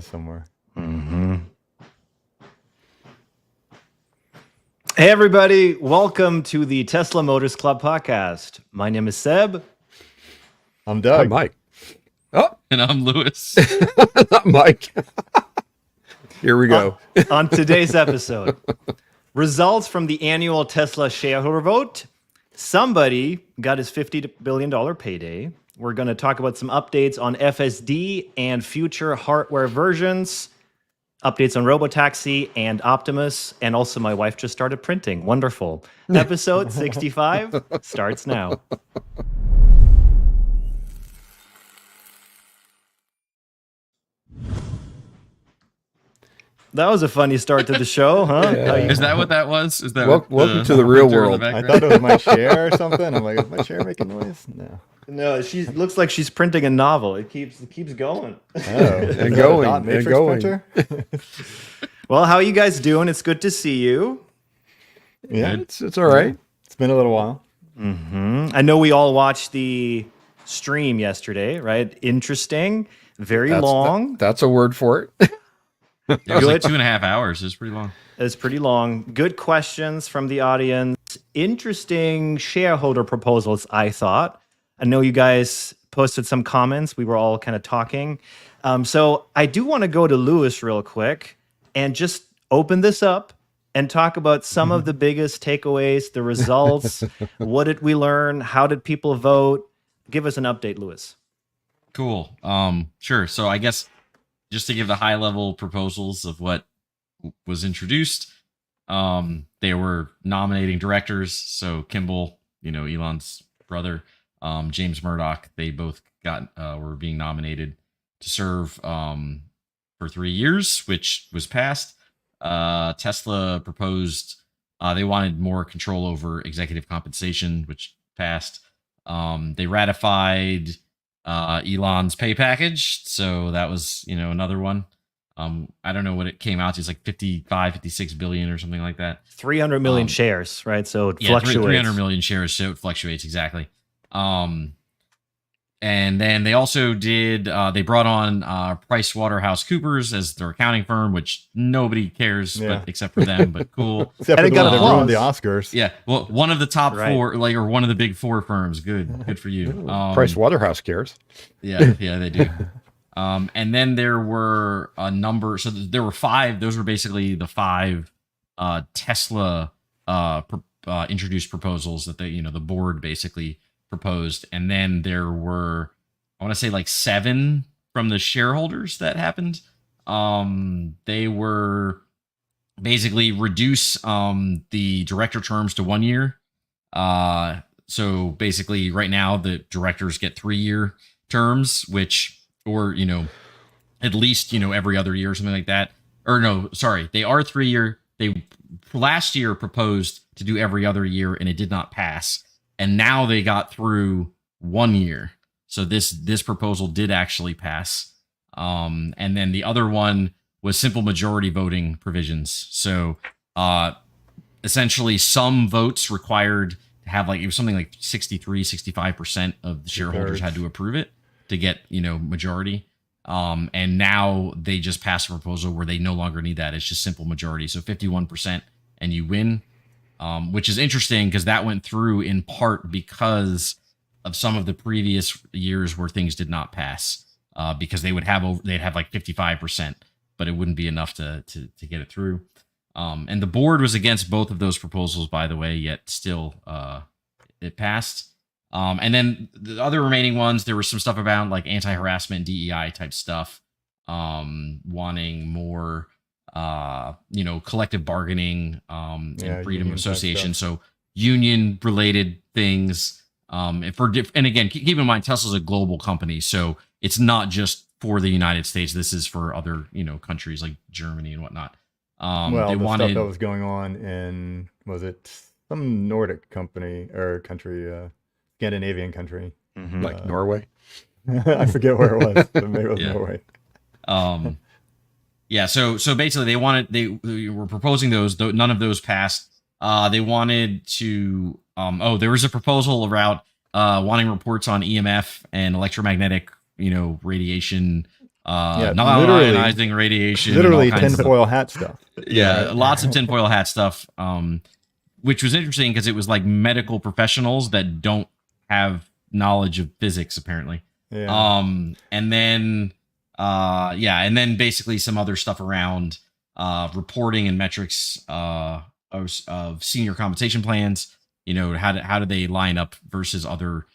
noise somewhere. Mm-hmm. Hey, everybody. Welcome to the Tesla Motors Club podcast. My name is Seb. I'm Doug. I'm Mike. Oh, And I'm Lewis. not Mike. Here we go. On today's episode, results from the annual Tesla shareholder vote. Somebody got his $50 billion payday. We're going to talk about some updates on FSD and future hardware versions, updates on Robotaxi and Optimus, and also my wife just started printing. Wonderful. Episode 65 starts now. That was a funny start to the show, huh? Yeah. Is that what that was? Is that Welcome to the real world. I thought it was my chair or something. I'm like, is my chair making noise? No, she looks like she's printing a novel. It keeps going. Oh, And going, and going. Printer? Well, how are you guys doing? It's good to see you. Yeah, It's all right. it's been a little while. I know we all watched the stream yesterday, right? Interesting, very long. That's a word for it. It was like Good. 2.5 hours. It was pretty long. It's pretty long. Good questions from the audience. Interesting shareholder proposals, I thought. I know you guys posted some comments. We were all kind of talking. So I do want to go to Lewis real quick and just open this up and talk about some of the biggest takeaways, the results. What did we learn? How did people vote? Give us an update, Lewis. Cool. Sure. So I guess just to give the high level proposals of what was introduced, they were nominating directors. So Kimball, Elon's brother, James Murdoch, they both were being nominated to serve for 3 years, which was passed. Tesla proposed they wanted more control over executive compensation, which passed. They ratified Elon's pay package, so that was another one. I don't know what it came out to. It's like 56 billion or something like that. 300 million shares, right? So it fluctuates. 300 million shares, so it fluctuates exactly. And then they also did they brought on PricewaterhouseCoopers as their accounting firm, which nobody cares but except for them, but cool. Except And for it the got one that applause. ruined the Oscars. Yeah, well, one of the top Right. four, or one of the big four firms. Good for you. Price Waterhouse cares. Yeah, they do. And then there were a number. So there were 5. Those were basically the 5 Tesla introduced proposals that the board basically proposed. And then there were, I want to say, like 7 from the shareholders that happened. They were basically reduce the director terms to 1 year. So basically right now the directors get 3-year terms, or at least every other year or something like that. Or no, sorry, they are 3-year. They last year proposed to do every other year and it did not pass, and now they got through 1 year, so this proposal did actually pass. And then the other one was simple majority voting provisions. So essentially some votes required to have it was something like 65% of the shareholders had to approve it to get majority. And now they just passed a proposal where they no longer need that. It's just simple majority. So 51% and you win, which is interesting because that went through in part because of some of the previous years where things did not pass, because they'd have like 55%, but it wouldn't be enough to get it through. And the board was against both of those proposals, by the way, yet still it passed. And then the other remaining ones, there was some stuff about like anti-harassment, DEI type stuff, wanting more, collective bargaining, and freedom of association. So union related things. And again, keep in mind, Tesla's a global company, so it's not just for the United States. This is for other, countries like Germany and whatnot. Well, stuff that was going on in, was it some Nordic company or country, Scandinavian country, Like Norway. I forget where it was, but maybe it was Yeah. Norway. Yeah. So basically, they were proposing those. None of those passed. They wanted to. There was a proposal about wanting reports on EMF and electromagnetic, radiation non-ionizing radiation, literally and all kinds of tinfoil hat stuff. lots of tinfoil hat stuff, which was interesting because it was like medical professionals that don't have knowledge of physics apparently. And then basically some other stuff around reporting and metrics of senior compensation plans. How do they line up versus other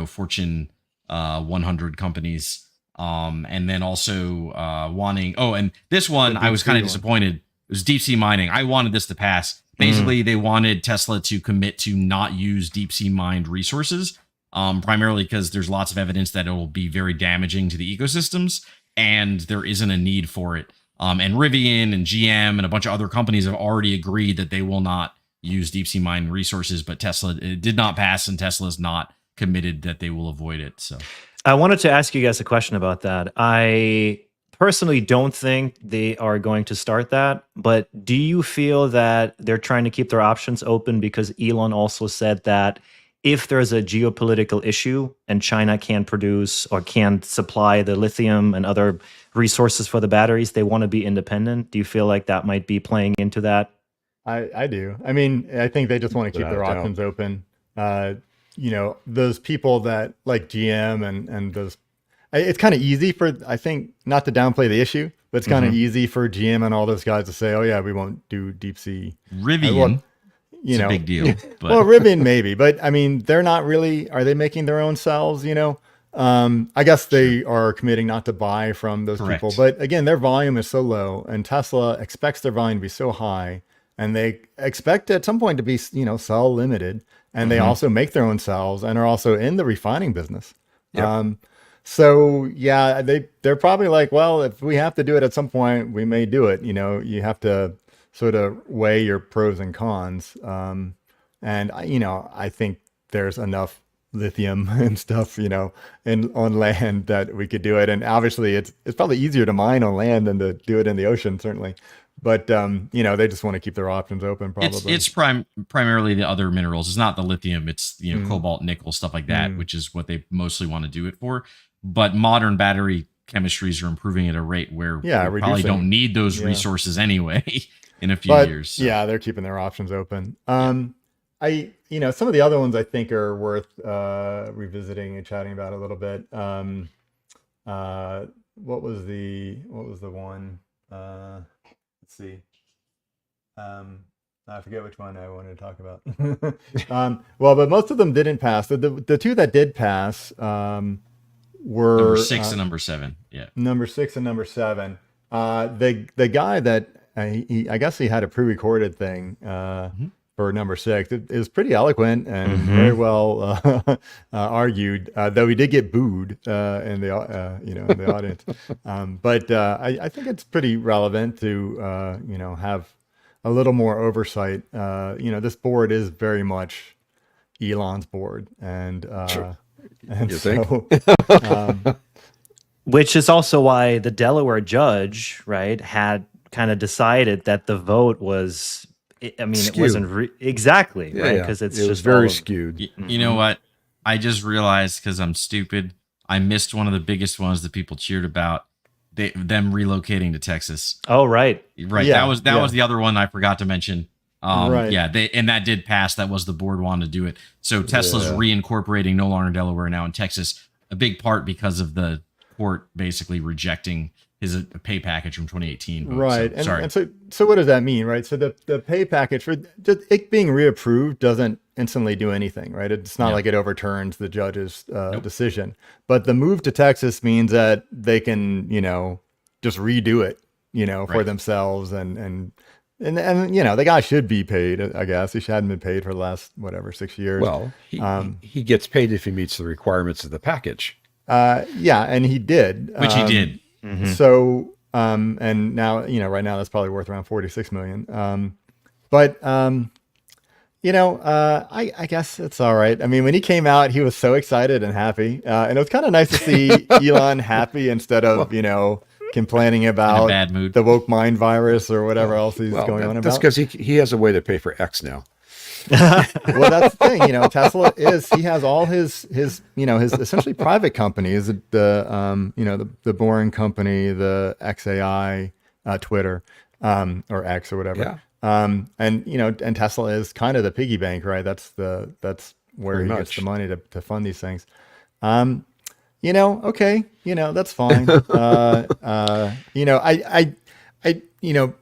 Fortune 100 companies. And then also wanting, and this one I was kind of disappointed. It was deep sea mining. I wanted this to pass. Basically, they wanted Tesla to commit to not use deep sea mined resources, primarily because there's lots of evidence that it will be very damaging to the ecosystems, and there isn't a need for it. And Rivian and GM and a bunch of other companies have already agreed that they will not use deep sea mine resources, but Tesla, it did not pass, and Tesla's not committed that they will avoid it. So I wanted to ask you guys a question about that. I personally don't think they are going to start that, but do you feel that they're trying to keep their options open because Elon also said that if there's a geopolitical issue and China can't produce or can't supply the lithium and other resources for the batteries, they want to be independent? Do you feel like that might be playing into that? I do. I mean, I think they just want to keep their options open. Those people that like GM and those, it's kind of easy for, I think, not to downplay the issue, but it's kind of easy for GM and all those guys to say, oh yeah, we won't do deep sea. Rivian, it's a big deal. But. Well, Rivian maybe, but I mean, they're not really, are they making their own cells, I guess they are committing not to buy from those people, but again, their volume is so low, and Tesla expects their volume to be so high, and they expect at some point to be, cell limited. And they also make their own cells and are also in the refining business. Yep. So yeah, they're probably like, well, if we have to do it at some point, we may do it. You have to sort of weigh your pros and cons. And I think there's enough lithium and stuff, on land that we could do it. And obviously it's probably easier to mine on land than to do it in the ocean, certainly. But they just want to keep their options open. Probably it's primarily the other minerals. It's not the lithium. It's cobalt, nickel, stuff like that, which is what they mostly want to do it for. But modern battery chemistries are improving at a rate where we probably don't need those resources anyway in a few years. So. Yeah, they're keeping their options open. Some of the other ones I think are worth revisiting and chatting about a little bit. What was the one? Let's see. I forget which one I wanted to talk about. But most of them didn't pass. The two that did pass were number 6 and number 7. Yeah. Number 6 and number 7. The guy that I guess he had a pre-recorded thing for number 6. It was pretty eloquent and very well argued. Though he did get booed in the audience. But I think it's pretty relevant to have a little more oversight. This board is very much Elon's board, and you think? Which is also why the Delaware judge, right, had kind of decided that the vote was. I mean, skewed. It wasn't exactly right because it was very skewed. You know what? I just realized because I'm stupid. I missed one of the biggest ones that people cheered about. Them relocating to Texas. Oh, right. Yeah, that was the other one I forgot to mention. Yeah, and that did pass. That was the board wanted to do it. So Tesla's reincorporating no longer in Delaware, now in Texas. A big part because of the court basically rejecting his pay package from 2018. Vote. Right. So, so what does that mean, right? So the pay package for just it being reapproved doesn't instantly do anything, right? It's not like it overturns the judge's decision. But the move to Texas means that they can, just redo it, for themselves and the guy should be paid, I guess. He hadn't been paid for the last 6 years. Well, he gets paid if he meets the requirements of the package. And he did. Which he did. Mm-hmm. So, and now, right now that's probably worth around 46 million. I guess it's all right. I mean, when he came out, he was so excited and happy. And it was kind of nice to see Elon happy instead of, complaining about bad mood. The woke mind virus or whatever else he's going on about. That's because he has a way to pay for X now. Well, that's the thing, Tesla he has all his his essentially private companies, the Boring Company, the XAI, Twitter, or X or whatever. Yeah. And Tesla is kind of the piggy bank, right? That's where Pretty he much. gets the money to fund these things. Okay, that's fine.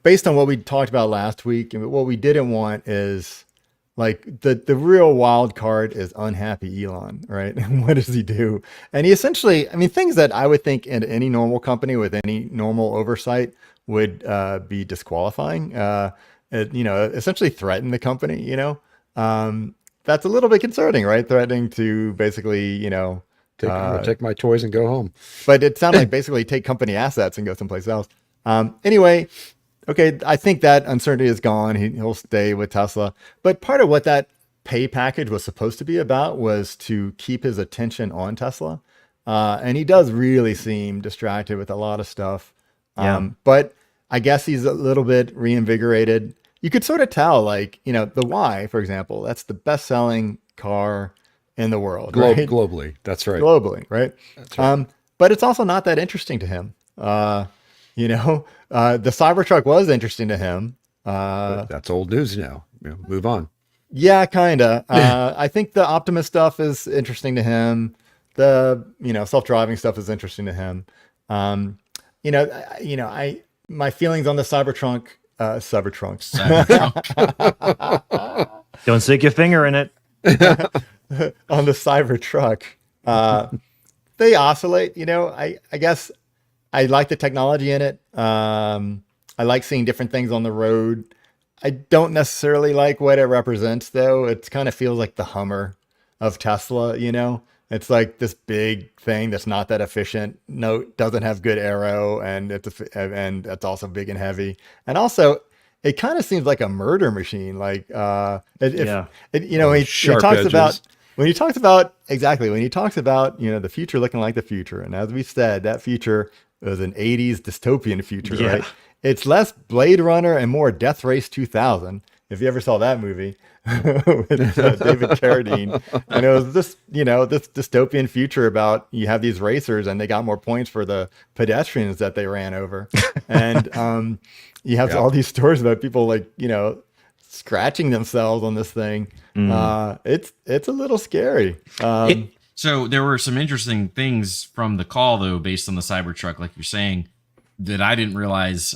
Based on what we talked about last week, and what we didn't want is like the real wild card is unhappy Elon, right? And what does he do? And he essentially, things that I would think in any normal company with any normal oversight would be disqualifying. Essentially threaten the company. That's a little bit concerning, right? Threatening to basically, Take my toys and go home. but it sounded like basically take company assets and go someplace else. Anyway, okay, I think that uncertainty is gone. He'll stay with Tesla. But part of what that pay package was supposed to be about was to keep his attention on Tesla. And he does really seem distracted with a lot of stuff. But I guess he's a little bit reinvigorated. You could sort of tell, like, the Y, for example, that's the best-selling car in the world, right? Globally. That's right. Globally, right? That's right. But it's also not that interesting to him. The Cybertruck was interesting to him. But that's old news now. Move on. Yeah, kind of. I think the Optimus stuff is interesting to him. The, self-driving stuff is interesting to him. My feelings on the Cybertruck. Don't stick your finger in it. On the Cybertruck, they oscillate. I guess I like the technology in it. I like seeing different things on the road. I don't necessarily like what it represents, though. It kind of feels like the Hummer of Tesla. It's like this big thing that's not that efficient. No, doesn't have good aero, and it's also big and heavy, and also. It kind of seems like a murder machine. Like, he talks about when he talks about the future looking like the future, and as we said, that future was an '80s dystopian future, right? It's less Blade Runner and more Death Race 2000. If you ever saw that movie with David Carradine, and it was this dystopian future about you have these racers and they got more points for the pedestrians that they ran over, and you have all these stories about people like, scratching themselves on this thing. It's a little scary. So there were some interesting things from the call, though, based on the Cybertruck, like you're saying, that I didn't realize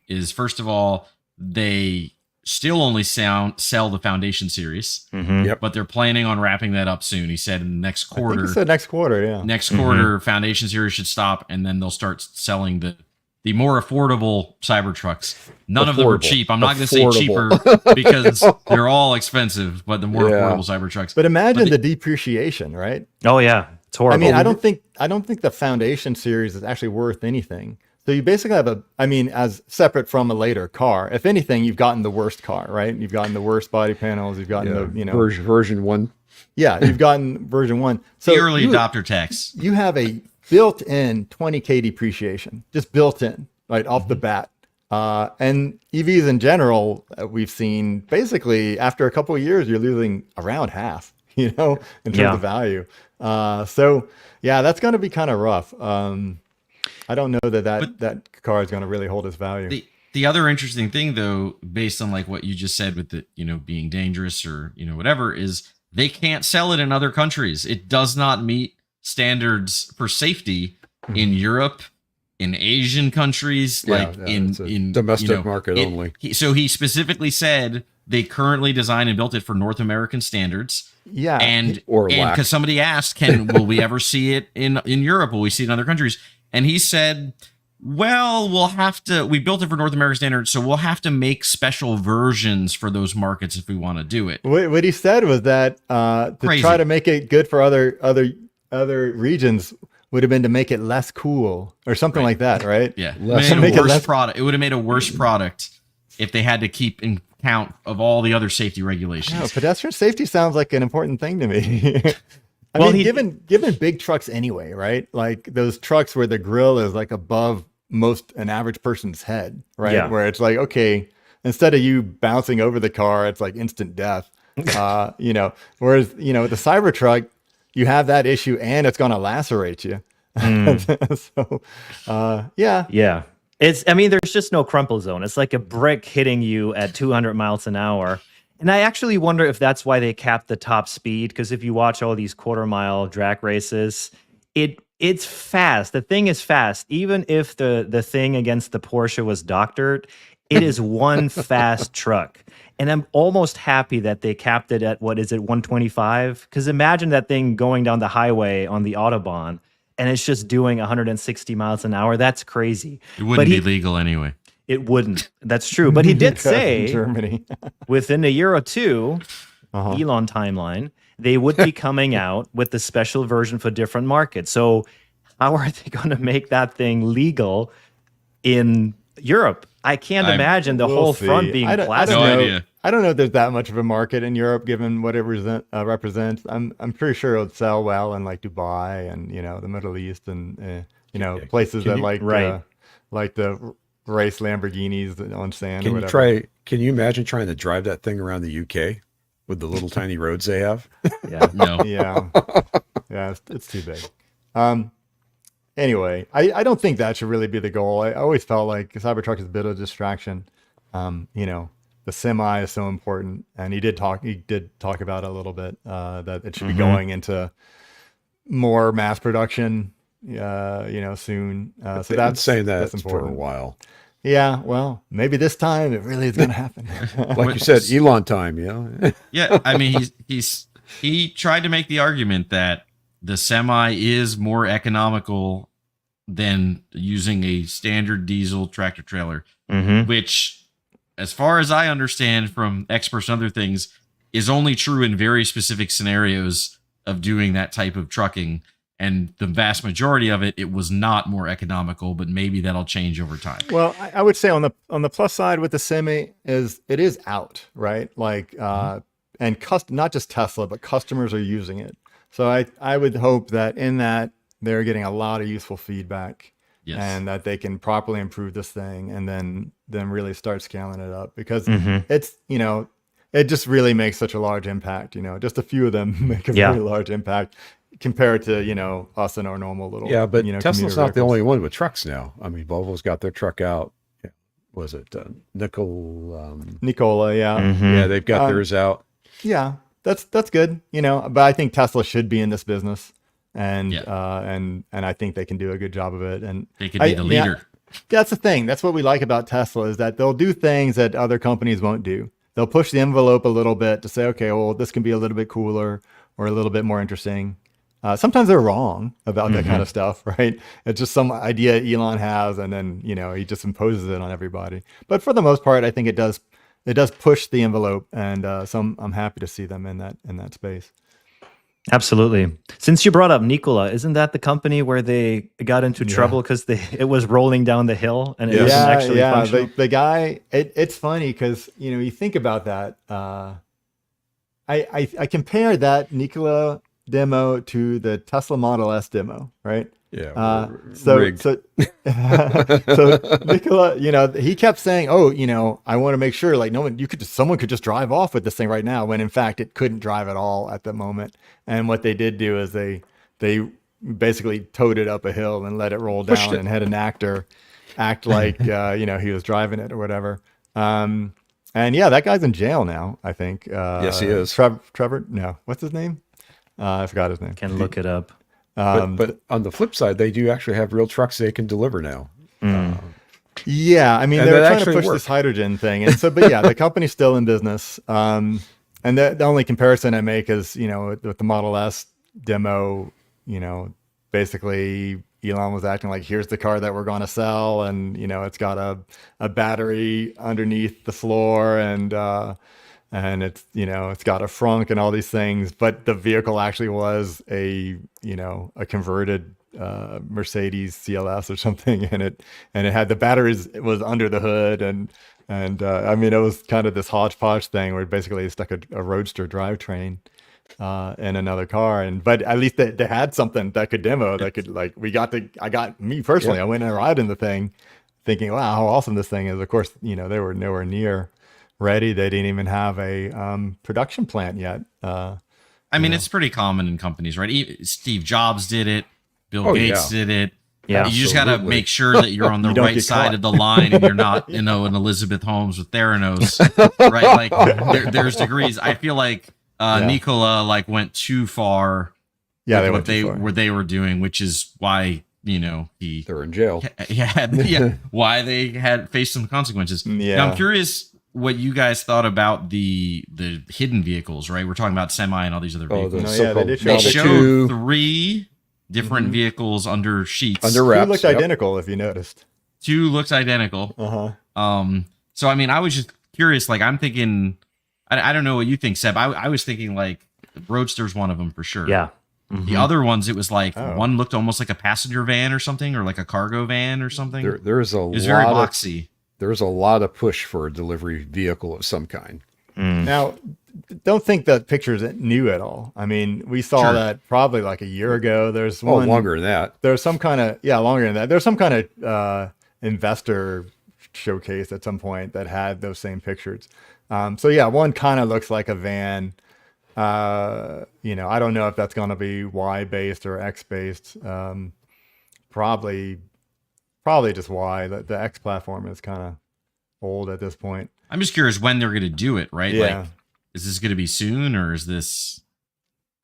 is, first of all, they still only sell the Foundation series, but they're planning on wrapping that up soon. He said in the next quarter. I think he said next quarter, yeah. Next quarter, Foundation series should stop, and then they'll start selling the more affordable Cybertrucks. None of them are cheap. I'm not going to say cheaper because they're all expensive, but the more affordable Cybertrucks. But imagine the depreciation, right? Oh yeah, it's horrible. I don't think the Foundation series is actually worth anything. So you basically have as separate from a later car. If anything, you've gotten the worst car, right? You've gotten the worst body panels. You've gotten version 1. Yeah, you've gotten version 1. So the early adopter tax. You have a built-in 20K depreciation, just built in, right off the bat. And EVs in general, we've seen basically after a couple of years, you're losing around half, in terms of value. So that's going to be kind of rough. I don't know that car is going to really hold its value. The other interesting thing, though, based on like what you just said with the, being dangerous or, whatever, is they can't sell it in other countries. It does not meet standards for safety in Europe, in Asian countries, in domestic market only. He specifically said they currently designed and built it for North American standards. Yeah, and because somebody asked, will we ever see it in Europe? Will we see it in other countries? And he said, well, we'll have to. We built it for North American standards, so we'll have to make special versions for those markets if we want to do it. What he said was that to try to make it good for other regions would have been to make it less cool or something like that, right? Yeah, it would have made a worse product if they had to keep in count of all the other safety regulations. No, pedestrian safety sounds like an important thing to me. Given big trucks anyway, right? Like those trucks where the grill is like above an average person's head, right? Yeah. Where it's like, okay, instead of you bouncing over the car, it's like instant death. You know, whereas, you know, the Cybertruck, you have that issue and it's going to lacerate you. So, yeah. Yeah. I mean, there's just no crumple zone. It's like a brick hitting you at 200 miles an hour. And I actually wonder if that's why they capped the top speed. Because if you watch all these quarter-mile drag races, it's fast. The thing is fast. Even if the thing against the Porsche was doctored, it is one fast truck. And I'm almost happy that they capped it at, what is it, 125? Because imagine that thing going down the highway on the Autobahn, and it's just doing 160 miles an hour. That's crazy. It wouldn't be legal anyway. It wouldn't. That's true. But he did say Germany. within a year or two, Elon timeline, they would be coming out with the special version for different markets. So how are they going to make that thing legal in Europe? I can't imagine the whole front being plastic. No idea. I don't know if there's that much of a market in Europe, given what it represents. I'm pretty sure it'll sell well in like Dubai and, you know, the Middle East and you know, places that like the race Lamborghinis on sand. Or whatever. Can you imagine trying to drive that thing around the UK with the little tiny roads they have? Yeah. No. Yeah, yeah, it's too big. Anyway, I don't think that should really be the goal. I always felt like Cybertruck is a bit of a distraction. You know, the Semi is so important, and he did talk about it a little bit, that it should be going into more mass production, you know, soon. So that's saying that's important for a while. Yeah, well, maybe this time it really is going to happen. Like you said, Elon time, you know? Yeah, I mean, he tried to make the argument that the Semi is more economical than using a standard diesel tractor trailer, which, as far as I understand from experts and other things, is only true in very specific scenarios of doing that type of trucking. And the vast majority of it was not more economical, but maybe that'll change over time. Well, I would say on the plus side with the Semi is it is out, right? Like, and not just Tesla, but customers are using it. So I would hope that in that they're getting a lot of useful feedback, and that they can properly improve this thing and then really start scaling it up, because it's, you know, it just really makes such a large impact. You know, just a few of them make a very large impact compared to, you know, us and our normal little, but you know, Tesla's not the only one with trucks now. I mean, Volvo's got their truck out. Was it Nikola? Yeah. Yeah, they've got theirs out. Yeah, that's good, you know, but I think Tesla should be in this business, and I think they can do a good job of it, and they could be the leader. That's the thing. That's what we like about Tesla, is that they'll do things that other companies won't do. They'll push the envelope a little bit to say, okay, well, this can be a little bit cooler or a little bit more interesting. Sometimes they're wrong about that kind of stuff, right? It's just some idea Elon has, and then, you know, he just imposes it on everybody. But for the most part, I think it does push the envelope, and so I'm happy to see them in that space. Absolutely. Since you brought up Nikola, isn't that the company where they got into trouble because it was rolling down the hill and it wasn't actually functional? The guy. It's funny because, you know, you think about that. I compare that Nikola demo to the Tesla Model S demo, right? Yeah. So Nikola, you know, he kept saying, "Oh, you know, I want to make sure, like, someone could just drive off with this thing right now," when in fact it couldn't drive at all at the moment. And what they did do is they basically towed it up a hill and let it roll down and had an actor act like you know, he was driving it or whatever. And yeah, that guy's in jail now, I think. Yes, he is. Trevor? No, what's his name? I forgot his name. Can look it up. But on the flip side, they do actually have real trucks they can deliver now. Yeah, I mean, they're trying to push this hydrogen thing, and so, but yeah, the company's still in business. And the only comparison I make is, you know, with the Model S demo, you know, basically Elon was acting like, here's the car that we're going to sell, and, you know, it's got a battery underneath the floor, and it's, you know, it's got a frunk and all these things, but the vehicle actually was a converted Mercedes CLS or something, and it had the batteries, it was under the hood, and I mean, it was kind of this hodgepodge thing where basically they stuck a Roadster drivetrain in another car, but at least they had something that could demo, that could, like, me personally, I went and ride in the thing thinking, wow, how awesome this thing is. Of course, you know, they were nowhere near ready. They didn't even have a production plant yet. I mean, it's pretty common in companies, right? Steve Jobs did it. Bill Gates did it. Yeah, you just got to make sure that you're on the right side of the line and you're not, an Elizabeth Holmes with Theranos, right? Like there's degrees. I feel like Nikola like went too far. Yeah, with what they were doing, which is why they're in jail. Why they had faced some consequences. Yeah, now, I'm curious what you guys thought about the hidden vehicles. Right, we're talking about semi and all these other vehicles. They showed 3 different vehicles under sheets. Under wraps. 2 looked identical, if you noticed. 2 looks identical. So I mean, I was just curious. Like, I'm thinking, I don't know what you think, Seb. I was thinking like Roadster's one of them for sure. Yeah. The other ones, it was like one looked almost like a passenger van or something, or like a cargo van or something. It was very boxy. There's a lot of push for a delivery vehicle of some kind. Now, don't think that picture is new at all. I mean, we saw that probably like a year ago. There's one longer than that. There's some kind of longer than that. There's some kind of investor showcase at some point that had those same pictures. So yeah, one kind of looks like a van. I don't know if that's going to be Y based or X based. Probably just Y. The X platform is kind of old at this point. I'm just curious when they're going to do it, right? Yeah. Like, is this going to be soon, or is this?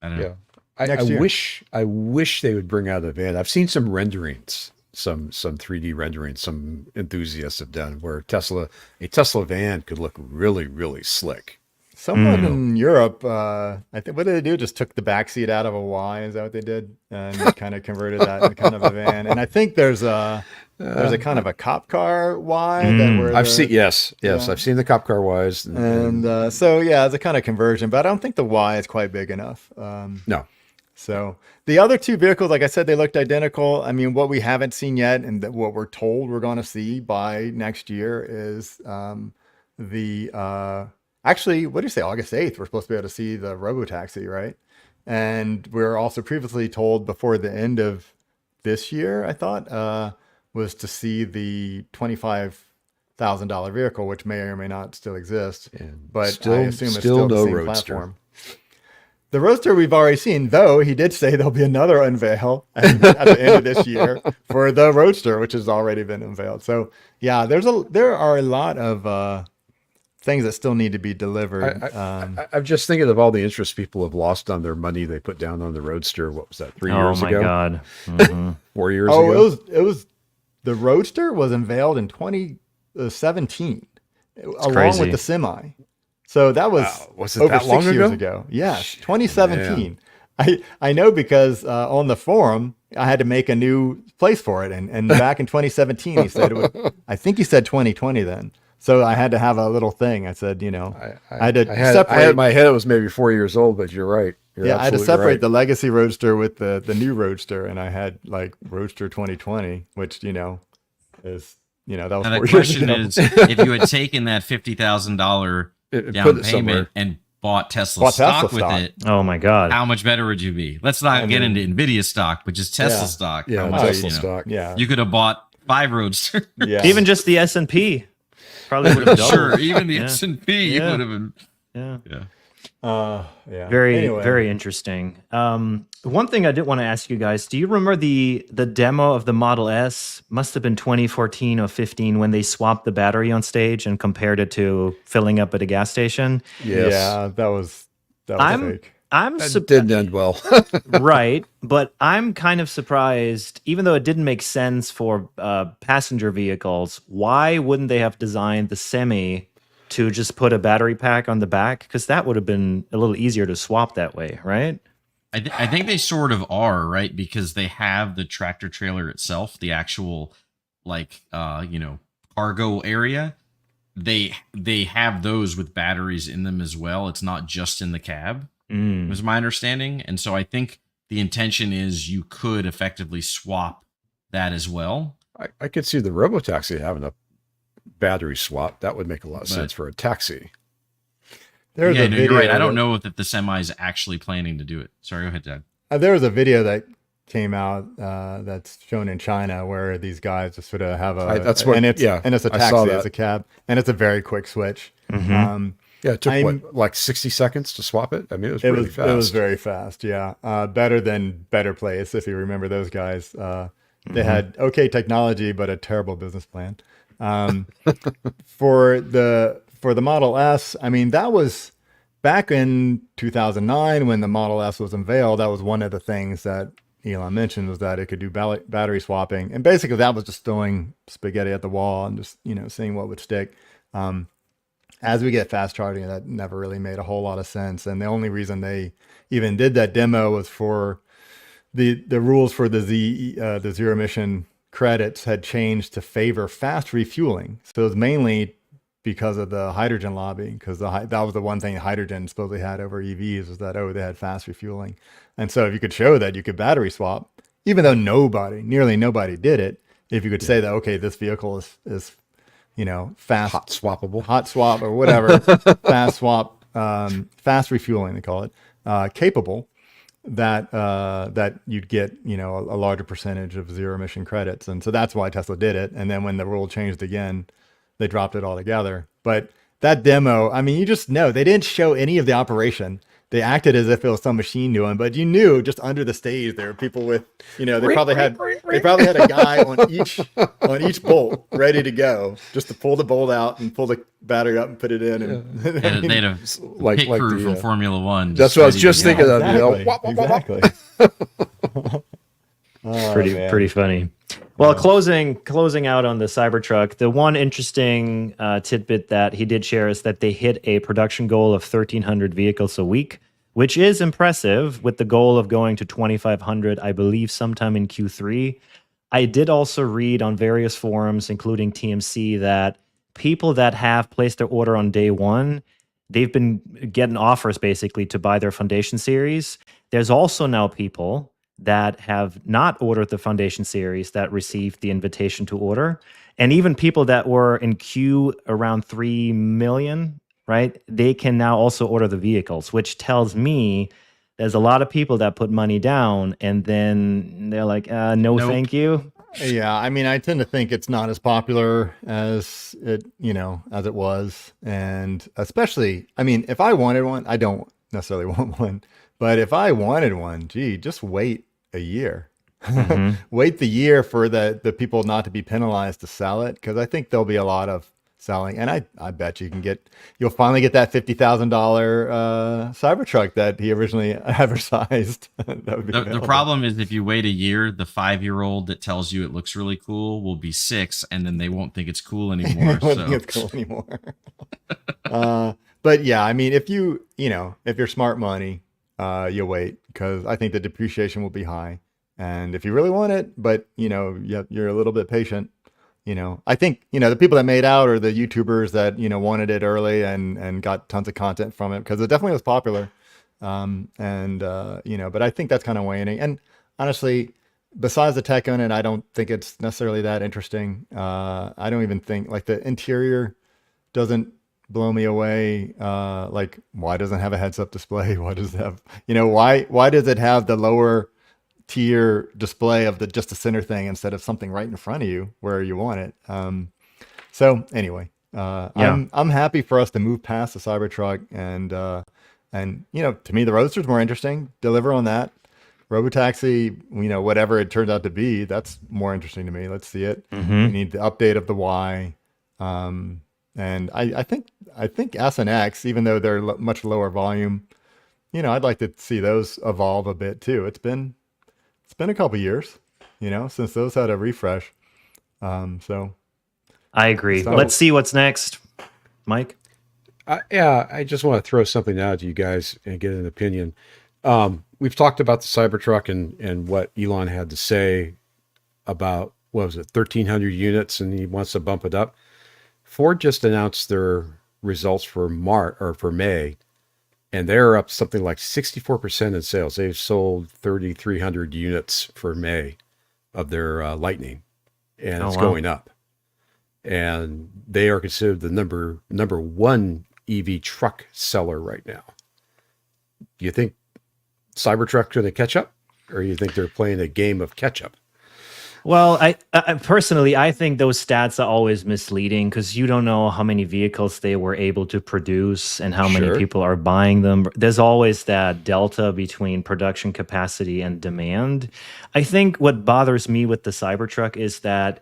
I don't know. I wish they would bring out a van. I've seen some renderings, some 3D renderings, some enthusiasts have done where a Tesla van could look really, really slick. Someone in Europe, I think, what did they do? Just took the back seat out of a Y. Is that what they did? And kind of converted that into kind of a van. And I think there's a kind of a cop car Y. I've seen the cop car Ys. And so yeah, it's a kind of conversion, but I don't think the Y is quite big enough. No. So the other 2 vehicles, like I said, they looked identical. I mean, what we haven't seen yet, and what we're told we're going to see by next year is actually, what do you say? August 8th, we're supposed to be able to see the Robotaxi, right? And we're also previously told before the end of this year, I thought, was to see the $25,000 vehicle, which may or may not still exist. But I assume it's still the same Roadster platform. The Roadster we've already seen, though he did say there'll be another unveil at the end of this year for the Roadster, which has already been unveiled. So yeah, there are a lot of things that still need to be delivered. I'm just thinking of all the interest people have lost on their money they put down on the Roadster. What was that? 3 years ago? Oh my God. Mm-hmm. 4 years ago? It was the Roadster was unveiled in 2017 along crazy. with the Semi. So that was it over that 6 long years ago? ago. Yes, 2017. I know because on the forum I had to make a new place for it, and back in 2017 he said I think he said 2020 then. So I had to have a little thing. I said, I had to separate. I had in my head it was maybe 4 years old, but you're right. I had to separate the legacy Roadster with the new Roadster, and I had like Roadster 2020, which is that was Now 4 the years question ago. is, if you had taken that $50,000 down payment and bought Tesla stock with it, Oh my God. how much better would you be? Let's not get into Nvidia stock, but just Tesla stock. Yeah, How much, Tesla stock. Yeah, You could have bought 5 Roadsters. yeah. Even just the S&P probably would have doubled. Sure, even the S&P Yeah. would have been. Yeah. Yeah. Very, Anyway. very interesting. One thing I did want to ask you guys, do you remember the demo of the Model S? Must have been 2014 or 15 when they swapped the battery on stage and compared it to filling up at a gas station. Yes. Yeah, that was fake. That didn't end well. Right, but I'm kind of surprised, even though it didn't make sense for passenger vehicles, why wouldn't they have designed the Semi to just put a battery pack on the back? Because that would have been a little easier to swap that way, right? I think they sort of are, right? Because they have the tractor trailer itself, the actual cargo area. They have those with batteries in them as well. It's not just in the cab, was my understanding. And so I think the intention is you could effectively swap that as well. I could see the Robotaxi having a battery swap. That would make a lot of sense for a taxi. There's a video. You're right. I don't know if the Semi is actually planning to do it. Sorry, go ahead, Dad. There was a video that came out that's shown in China where these guys just sort of have and it's a taxi, it's a cab, and it's a very quick switch. Yeah, it took like 60 seconds to swap it? I mean, it was really fast. It was very fast, yeah. Better than Better Place, if you remember those guys. They had okay technology, but a terrible business plan. For the Model S, I mean, that was back in 2009 when the Model S was unveiled. That was one of the things that Elon mentioned, was that it could do battery swapping. And basically that was just throwing spaghetti at the wall and just, seeing what would stick. As we get fast charging, that never really made a whole lot of sense. And the only reason they even did that demo was for the rules for the zero emission credits had changed to favor fast refueling. So it was mainly because of the hydrogen lobby, because that was the one thing hydrogen supposedly had over EVs, was that, they had fast refueling. And so if you could show that you could battery swap, even though nearly nobody did it, if you could say that, okay, this vehicle is fast hot swappable, hot swap or whatever, fast swap, fast refueling, they call it, capable, that you'd get, a larger percentage of zero emission credits. And so that's why Tesla did it. And then when the rule changed again, they dropped it altogether. But that demo, I mean, you just know they didn't show any of the operation. They acted as if it was some machine doing, but you knew just under the stage there were people with, they probably had a guy on each bolt ready to go, just to pull the bolt out and pull the battery up and put it in. And they'd have pit crew from Formula One. That's what I was just thinking of. Exactly. Pretty funny. Well, closing out on the Cybertruck, the one interesting tidbit that he did share is that they hit a production goal of 1,300 vehicles a week, which is impressive, with the goal of going to 2,500, I believe, sometime in Q3. I did also read on various forums, including TMC, that people that have placed their order on day one, they've been getting offers basically to buy their Foundation series. There's also now people that have not ordered the Foundation series that received the invitation to order. And even people that were in queue around 3 million, right? They can now also order the vehicles, which tells me there's a lot of people that put money down and then they're like, nope. Thank you. Yeah, I mean, I tend to think it's not as popular as it was. And especially, I mean, if I wanted one, I don't necessarily want one, but if I wanted one, just wait a year. Wait the year for the people not to be penalized to sell it, because I think there'll be a lot of selling, and I bet you'll finally get that $50,000 Cybertruck that he originally advertised. That would be the problem is, if you wait a year, the 5-year-old that tells you it looks really cool will be 6, and then they won't think it's cool anymore. Think it's cool anymore. But yeah, I mean, if you're smart money, you'll wait, because I think the depreciation will be high. And if you really want it, but you're a little bit patient, I think, the people that made out are the YouTubers that, wanted it early and got tons of content from it, because it definitely was popular. But I think that's kind of waning. And honestly, besides the tech on it, I don't think it's necessarily that interesting. I don't even think, like, the interior doesn't blow me away. Like, why doesn't it have a heads-up display? Why does it have, why does it have the lower tier display of just the center thing instead of something right in front of you where you want it? So anyway, I'm happy for us to move past the Cybertruck, and to me, the Roadster's more interesting. Deliver on that. Robotaxi, whatever it turns out to be, that's more interesting to me. Let's see it. We need the update of the Y. And I think S and X, even though they're much lower volume, I'd like to see those evolve a bit too. It's been a couple years, since those had a refresh. So I agree. Let's see what's next, Mike. I just want to throw something out to you guys and get an opinion. We've talked about the Cybertruck and what Elon had to say about, 1,300 units, and he wants to bump it up. Ford just announced their results for May, and they're up something like 64% in sales. They've sold 3,300 units for May of their Lightning, and it's going up. And they are considered the number one EV truck seller right now. Do you think Cybertruck's going to catch up, or do you think they're playing a game of catch up? Well, I personally, I think those stats are always misleading because you don't know how many vehicles they were able to produce and how many Sure. people are buying them. There's always that delta between production capacity and demand. I think what bothers me with the Cybertruck is that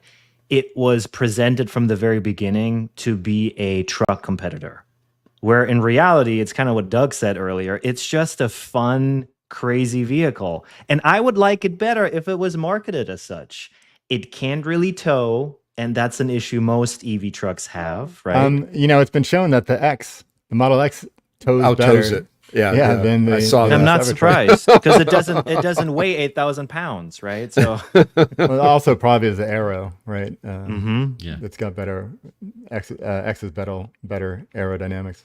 it was presented from the very beginning to be a truck competitor, where in reality, it's kind of what Doug said earlier. It's just a fun, crazy vehicle. And I would like it better if it was marketed as such. It can't really tow, and that's an issue most EV trucks have, right? It's been shown that the Model X tows Outtows better. it. Yeah, Than I saw I'm that. not Cybertruck. surprised because it doesn't weigh 8,000 pounds, right? So Well, also probably is the Aero, right? Yeah. It's got better X's better aerodynamics.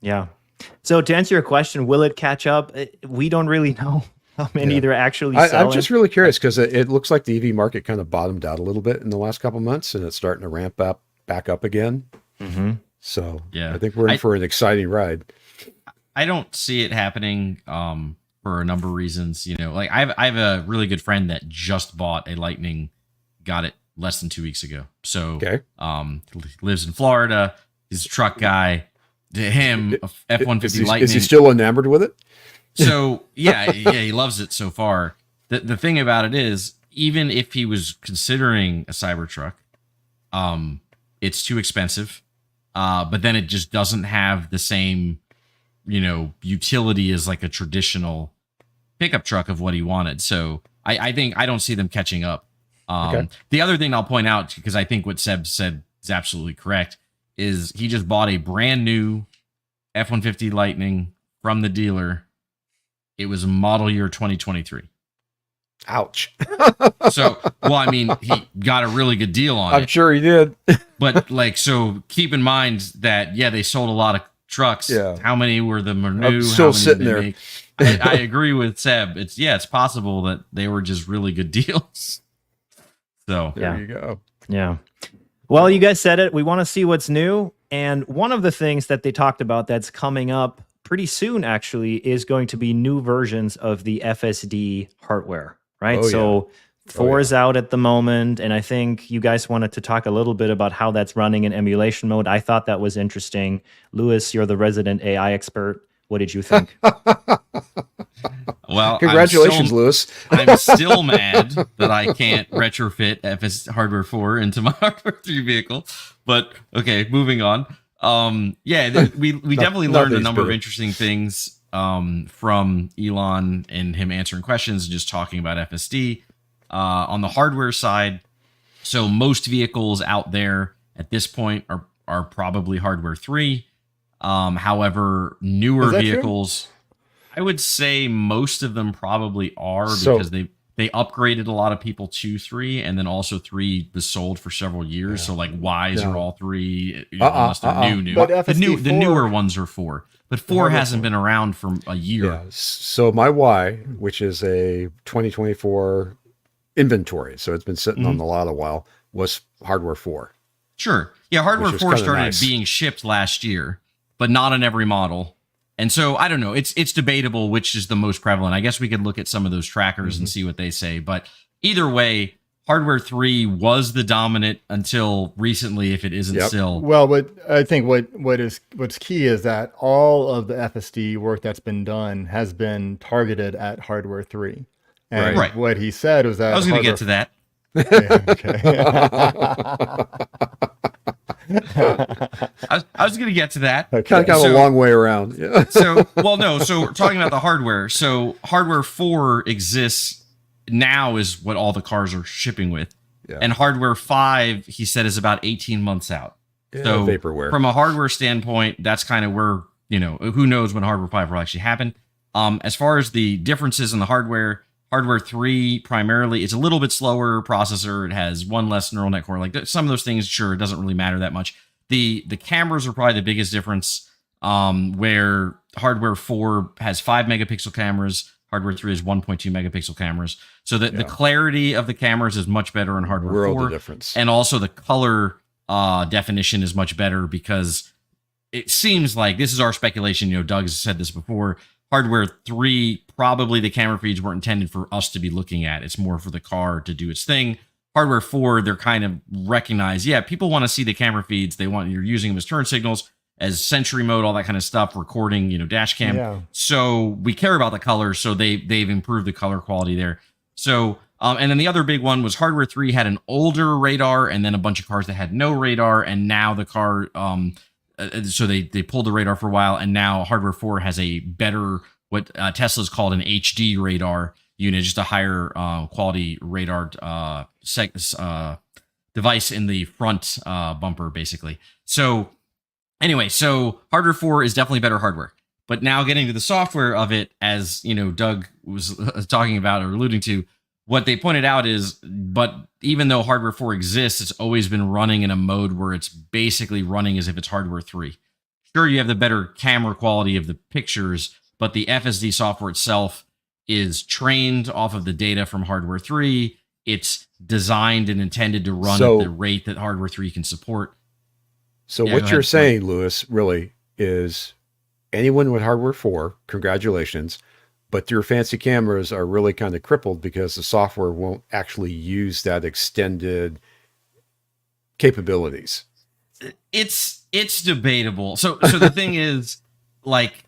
yeah. So to answer your question, will it catch up? We don't really know how many they're actually selling. I'm just really curious because it looks like the EV market kind of bottomed out a little bit in the last couple months, and it's starting to ramp up back up again. Mm-hmm. So Yeah. I think we're in for an exciting ride. I don't see it happening for a number of reasons. Like I have a really good friend that just bought a Lightning, got it less than 2 weeks ago. So Okay. lives in Florida. He's a truck guy. To him, a F-150 Lightning. Is he still enamored with it? So yeah, he loves it so far. The thing about it is, even if he was considering a Cybertruck, it's too expensive. But then it just doesn't have the same, utility as like a traditional pickup truck of what he wanted. So I think I don't see them catching up. Okay. The other thing I'll point out, because I think what Seb said is absolutely correct, is he just bought a brand new F-150 Lightning from the dealer. It was model year 2023. Ouch. So, well, I mean, he got a really good deal on I'm it. sure he did. But so keep in mind that, they sold a lot of trucks. Yeah. How many were them are new? Still How many sitting did they there. make? I agree with Seb. It's possible that they were just really good deals. So There you go. Yeah. Well, you guys said it. We want to see what's new. And one of the things that they talked about that's coming up pretty soon, actually, is going to be new versions of the FSD hardware, right? Oh, so 4 is out at the moment. And I think you guys wanted to talk a little bit about how that's running in emulation mode. I thought that was interesting. Lewis, you're the resident AI expert. What did you think? well, Congratulations, Lewis. I'm still mad that I can't retrofit FS Hardware 4 into my Hardware 3 vehicle. But okay, moving on. We definitely learned a number of interesting things from Elon and him answering questions and just talking about FSD. On the hardware side, so most vehicles out there at this point are probably Hardware 3. However, newer vehicles, true? I would say most of them probably are because they upgraded a lot of people to 3, and then also 3 was sold for several years. So like Ys are all 3, unless they're new. But the newer ones are 4, but 4 hasn't been around for a year. Yeah. So my Y, which is a 2024 inventory, so it's been sitting on the lot a while, was Hardware 4. Sure. Yeah, Hardware 4 started being shipped last year, but not on every model. And so I don't know. It's debatable which is the most prevalent. I guess we could look at some of those trackers and see what they say. But either way, Hardware 3 was the dominant until recently, if it isn't still. Well, I think what's key is that all of the FSD work that's been done has been targeted at Hardware 3. And what he said was that I was going to get to that. I was going to get to that. Okay. Kind of a long way around. Yeah. So we're talking about the hardware. So Hardware 4 exists now is what all the cars are shipping with. Yeah. And Hardware 5, he said, is about 18 months out. Yeah, so vaporware. From a hardware standpoint, that's kind of where, who knows when Hardware 5 will actually happen. As far as the differences in the hardware 3 primarily, it's a little bit slower processor. It has one less neural net core. Like some of those things, sure, it doesn't really matter that much. The cameras are probably the biggest difference, where Hardware 4 has 5 megapixel cameras. Hardware 3 is 1.2 megapixel cameras. So the clarity of the cameras is much better in Hardware 4. The difference. And also the color definition is much better because it seems like, this is our speculation, Doug has said this before, Hardware 3, probably the camera feeds weren't intended for us to be looking at. It's more for the car to do its thing. hardware 4, they're kind of recognize, yeah, people want to see the camera feeds. You're using them as turn signals, as Sentry mode, all that kind of stuff, recording, dash cam. Yeah. So we care about the color. So they've improved the color quality there. So, and then the other big one was hardware 3 had an older radar, and then a bunch of cars that had no radar. And now the car, so they pulled the radar for a while, and now hardware 4 has a better, what Tesla's called an HD radar unit, just a higher quality radar device in the front bumper, basically. So anyway, so hardware 4 is definitely better hardware. But now getting to the software of it, as Doug was talking about or alluding to, what they pointed out is, but even though hardware 4 exists, it's always been running in a mode where it's basically running as if it's hardware 3. Sure, you have the better camera quality of the pictures, but the FSD software itself is trained off of the data from hardware 3. It's designed and intended to run at the rate that hardware 3 can support. So what you're saying, Lewis, really is anyone with hardware 4, congratulations, but your fancy cameras are really kind of crippled because the software won't actually use that extended capabilities. It's debatable. So the thing is, like,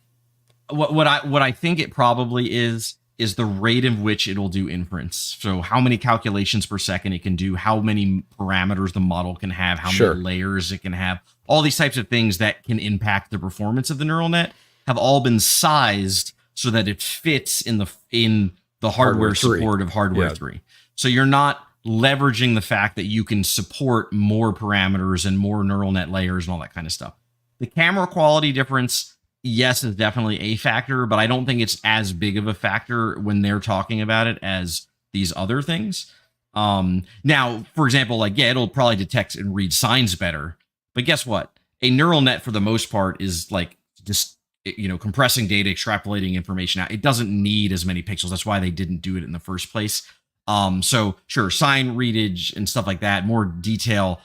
what I think it probably is the rate in which it'll do inference. So how many calculations per second it can do, how many parameters the model can have, how many layers it can have, all these types of things that can impact the performance of the neural net have all been sized so that it fits in the hardware support of hardware 3. So you're not leveraging the fact that you can support more parameters and more neural net layers and all that kind of stuff. The camera quality difference, yes, is definitely a factor, but I don't think it's as big of a factor when they're talking about it as these other things. Now, for example, it'll probably detect and read signs better, but guess what? A neural net, for the most part, is like just compressing data, extrapolating information out. It doesn't need as many pixels. That's why they didn't do it in the first place. So sure, sign readage and stuff like that, more detail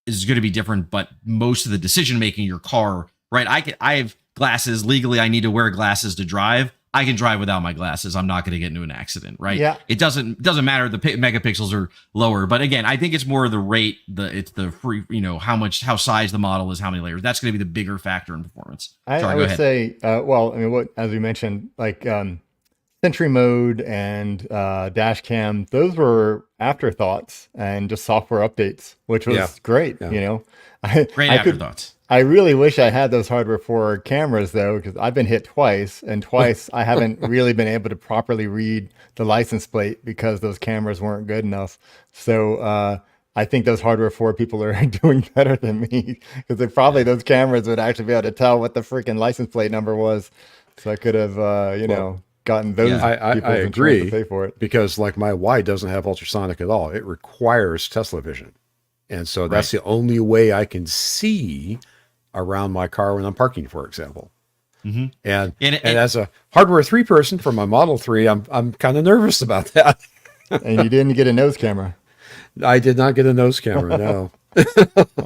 is going to be different, but most of the decision making in your car, right? I have glasses. Legally, I need to wear glasses to drive. I can drive without my glasses. I'm not going to get into an accident, right? Yeah. It doesn't matter. The megapixels are lower, but again, I think it's more the rate. It's the free, how size the model is, how many layers. That's going to be the bigger factor in performance. I would say, as we mentioned, Sentry mode and dash cam, those were afterthoughts and just software updates, which was great. Yeah. Great afterthoughts. I really wish I had those hardware 4 cameras though, because I've been hit twice, and twice I haven't really been able to properly read the license plate because those cameras weren't good enough. So I think those hardware 4 people are doing better than me, because those cameras would actually be able to tell what the freaking license plate number was. So I could have, gotten those. I agree to pay for it, because my Y doesn't have ultrasonic at all. It requires Tesla vision, and so that's the only way I can see around my car when I'm parking, for example. Mm-hmm. And as a hardware 3 person for my Model 3, I'm kind of nervous about that. And you didn't get a nose camera. I did not get a nose camera. No.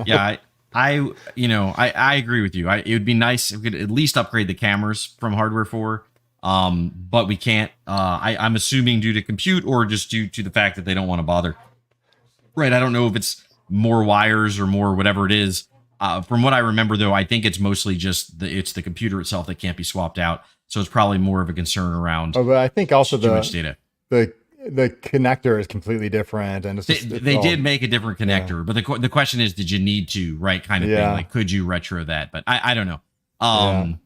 Yeah, I agree with you. It would be nice if we could at least upgrade the cameras from hardware 4. But we can't. I'm assuming due to compute or just due to the fact that they don't want to bother. Right. I don't know if it's more wires or more whatever it is. From what I remember, though, I think it's mostly just it's the computer itself that can't be swapped out. So it's probably more of a concern around. Oh, but I think also too much data. The connector is completely different, and they did make a different connector. But the question is, did you need to, right? Kind of thing. Like, could you retro that? But I don't know.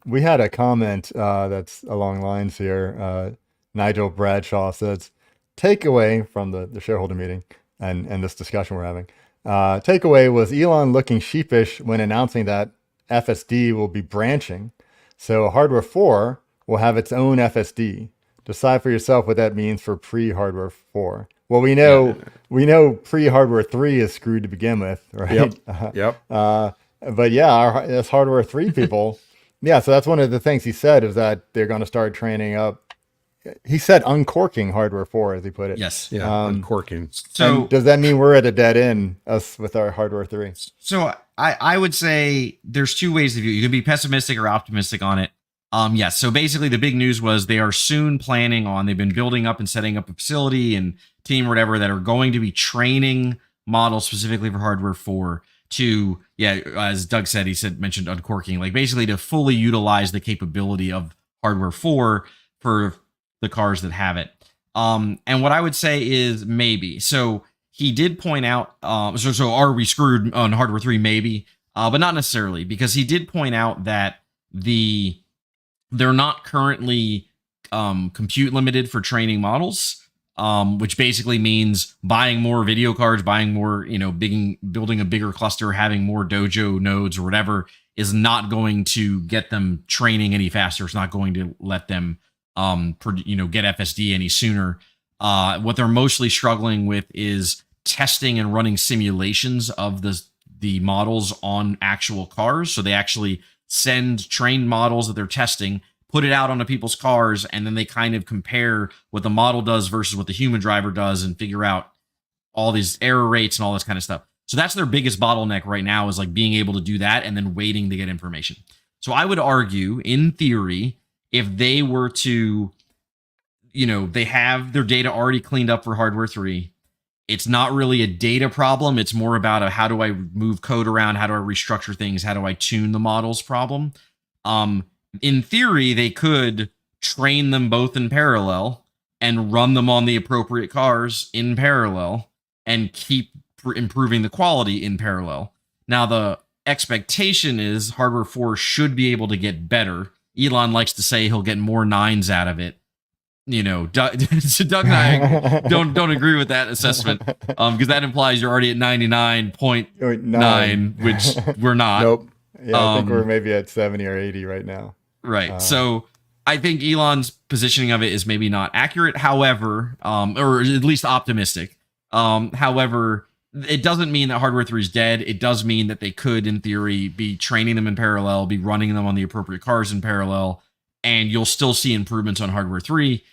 We had a comment that's along lines here. Nigel Bradshaw says, takeaway from the shareholder meeting and this discussion we're having. Takeaway was Elon looking sheepish when announcing that FSD will be branching. So hardware 4 will have its own FSD. Decide for yourself what that means for pre-hardware 4. Well, we know pre-hardware 3 is screwed to begin with, right? Yep. But yeah, as hardware 3 people, so that's one of the things he said, is that they're going to start training up. He said uncorking hardware 4, as he put it. Yes. Yeah. Uncorking. So does that mean we're at a dead end, us with our hardware 3? So I would say there's two ways to view it. You can be pessimistic or optimistic on it. Yeah, so basically the big news was they are soon planning on, they've been building up and setting up a facility and team or whatever that are going to be training models specifically for hardware 4 to, as Doug said, mentioned uncorking, like basically to fully utilize the capability of hardware 4 for the cars that have it. And what I would say is maybe. So he did point out, so are we screwed on hardware 3? Maybe, but not necessarily, because he did point out that they're not currently compute limited for training models, which basically means buying more video cards, buying more, building a bigger cluster, having more dojo nodes or whatever is not going to get them training any faster. It's not going to let them, get FSD any sooner. What they're mostly struggling with is testing and running simulations of the models on actual cars. So they actually send trained models that they're testing, put it out onto people's cars, and then they kind of compare what the model does versus what the human driver does and figure out all these error rates and all this kind of stuff. So that's their biggest bottleneck right now, is like being able to do that and then waiting to get information. So I would argue, in theory, if they were to, they have their data already cleaned up for hardware 3, it's not really a data problem. It's more about how do I move code around? How do I restructure things? How do I tune the models problem? In theory, they could train them both in parallel and run them on the appropriate cars in parallel and keep improving the quality in parallel. Now, the expectation is hardware 4 should be able to get better. Elon likes to say he'll get more 9s out of it. So Doug and I don't agree with that assessment, because that implies you're already at 99.9, which we're not. Nope. Yeah, I think we're maybe at 70 or 80 right now. Right. So I think Elon's positioning of it is maybe not accurate, however, or at least optimistic. However, it doesn't mean that hardware 3 is dead. It does mean that they could, in theory, be training them in parallel, be running them on the appropriate cars in parallel, and you'll still see improvements on hardware 3.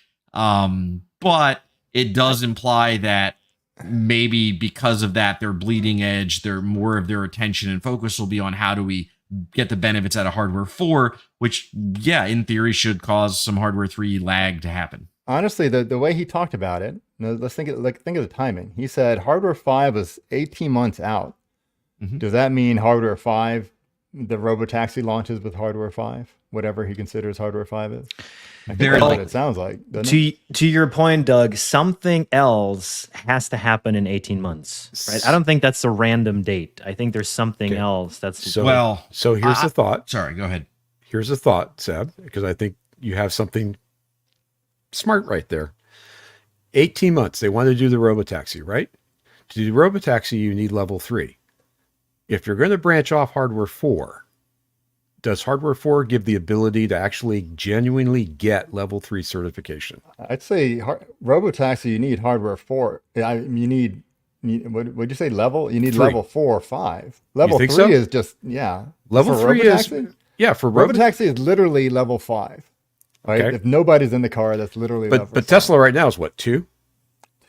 But it does imply that maybe because of that, their bleeding edge, more of their attention and focus will be on how do we get the benefits out of hardware 4, which, in theory, should cause some hardware 3 lag to happen. Honestly, the way he talked about it, let's think of the timing. He said hardware 5 was 18 months out. Mm-hmm. Does that mean hardware 5, the Robotaxi launches with hardware 5, whatever he considers hardware 5 is? I think that's what it sounds like. To your point, Doug, something else has to happen in 18 months, right? I don't think that's a random date. I think there's something else that's... So here's the thought. Sorry, go ahead. Here's a thought, Seb, because I think you have something smart right there. 18 months. They want to do the Robotaxi, right? To do the Robotaxi, you need level 3. If you're going to branch off hardware 4, does hardware 4 give the ability to actually genuinely get level 3 certification? I'd say Robotaxi, you need hardware 4. You need what would you say, level? You need 3. Level 4 or 5. Level 3 so? Is just, Level 3 is, for Robotaxi is literally level 5. Right? Okay. If nobody's in the car, that's literally level 5. But Tesla right now is what, 2?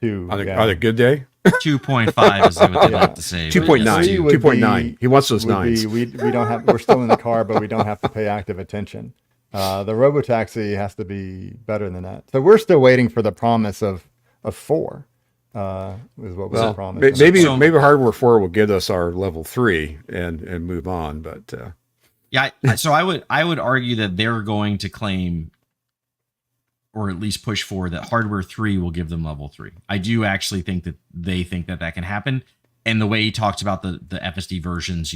2. On a good day? 2.5 is what they like to say. 2.9. 2.9. He wants those 9s. We don't have. We're still in the car, but we don't have to pay active attention. The Robotaxi has to be better than that. So we're still waiting for the promise of 4. Is what was promised. Maybe hardware 4 will give us our level 3 and move on. But so I would argue that they're going to claim, or at least push for, that hardware 3 will give them level 3. I do actually think that they think that can happen. And the way he talks about the FSD versions,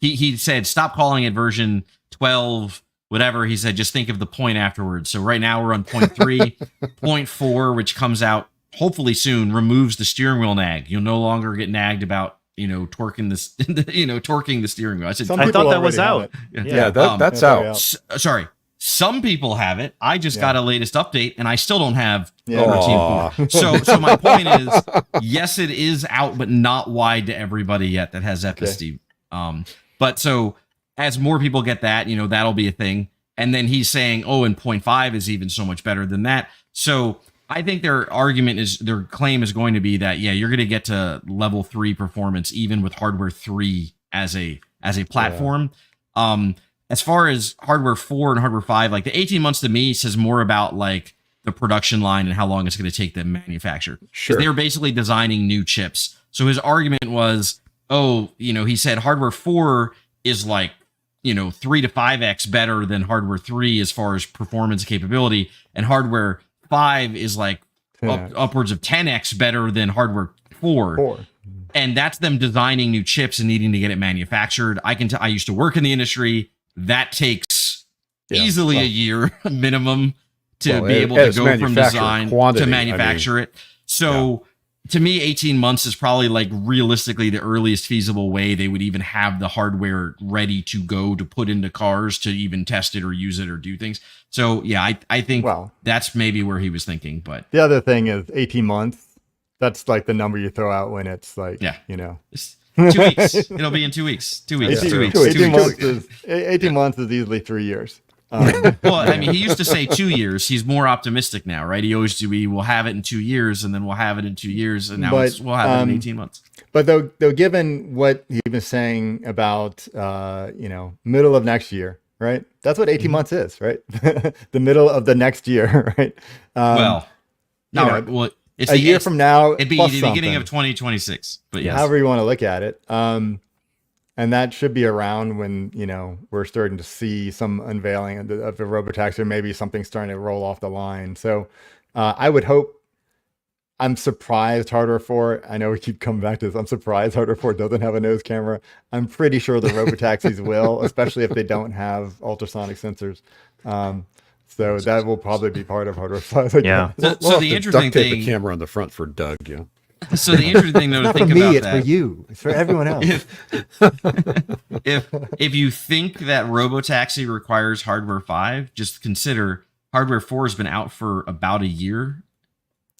he said, stop calling it version 12, whatever. He said, just think of the point afterwards. So right now we're on point 3, point 4, which comes out hopefully soon, removes the steering wheel nag. You'll no longer get nagged about, torquing the steering wheel. I thought that was out. That's out. Sorry. Some people have it. I just got a latest update, and I still don't have routine 4. So my point is, yes, it is out, but not wide to everybody yet that has FSD. Okay. But so as more people get that, that'll be a thing. And then he's saying, and 0.5 is even so much better than that. So I think their claim is going to be that, you're going to get to level 3 performance even with hardware 3 as a platform. as far as hardware 4 and hardware 5, like the 18 months to me says more about like the production line and how long it's going to take them to manufacture. Sure. They're basically designing new chips. So his argument was, he said hardware 4 is like, 3 to 5x better than hardware 3 as far as performance capability. And hardware 5 is like upwards of 10x better than hardware 4. And that's them designing new chips and needing to get it manufactured. I used to work in the industry. That takes easily a year minimum to be able to go from design to manufacture it. So to me, 18 months is probably like realistically the earliest feasible way they would even have the hardware ready to go to put into cars to even test it or use it or do things. So yeah, I think that's maybe where he was thinking. But the other thing is 18 months. That's like the number you throw out when it's like, It's 2 weeks. It'll be in 2 weeks. 2 weeks. 2 weeks. 18 months is easily 3 years. Well, I mean, he used to say 2 years. He's more optimistic now, right? He always do. We will have it in 2 years, and then we'll have it in 2 years, and now we'll have it in 18 months. But though, given what he was saying about, middle of next year, right? That's what 18 months is, right? The middle of the next year, right? It's a year from now. It'd be the beginning of 2026. But yes, however you want to look at it. And that should be around when, we're starting to see some unveiling of the Robotaxi, or maybe something starting to roll off the line. So I would hope. I'm surprised hardware 4. I know we keep coming back to this. I'm surprised hardware 4 doesn't have a nose camera. I'm pretty sure the Robotaxis will, especially if they don't have ultrasonic sensors. So that will probably be part of hardware 5. Yeah. So the interesting duct tape thing, the camera on the front for Doug. Yeah. So the interesting thing, though, to think about it's for you. It's for everyone else. If you think that Robotaxi requires hardware 5, just consider hardware 4 has been out for about a year,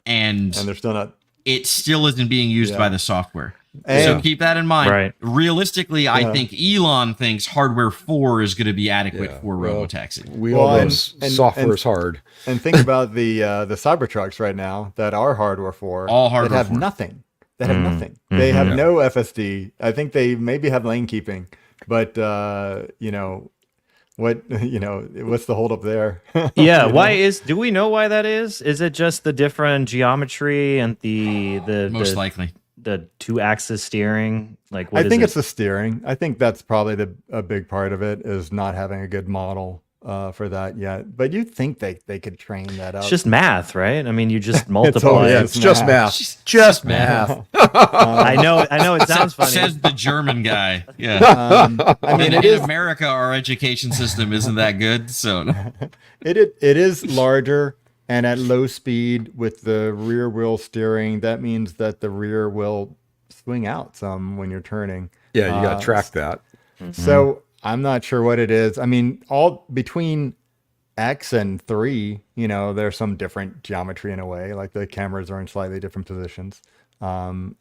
and they're still not. It still isn't being used by the software. So keep that in mind. Right. Realistically, I think Elon thinks hardware 4 is going to be adequate for Robotaxi. We all know software is hard. And think about the Cybertrucks right now that are hardware 4. All hardware that have 4. Nothing. They have nothing. They have no FSD. I think they maybe have lane keeping, but what's the holdup there? Yeah, do we know why that is? Is it just the different geometry and the most likely the 2-axis steering? Like, I think it's the steering. I think that's probably a big part of it, is not having a good model for that yet. But you'd think they could train that up. It's just math, right? I mean, you just multiply. It's just math. Just math. I know. It sounds funny. Says the German guy. Yeah. I mean, in America, our education system isn't that good. So it is larger. And at low speed with the rear wheel steering, that means that the rear will swing out some when you're turning. Yeah, you got to track that. So I'm not sure what it is. I mean, all between X and 3, there's some different geometry in a way. Like the cameras are in slightly different positions. And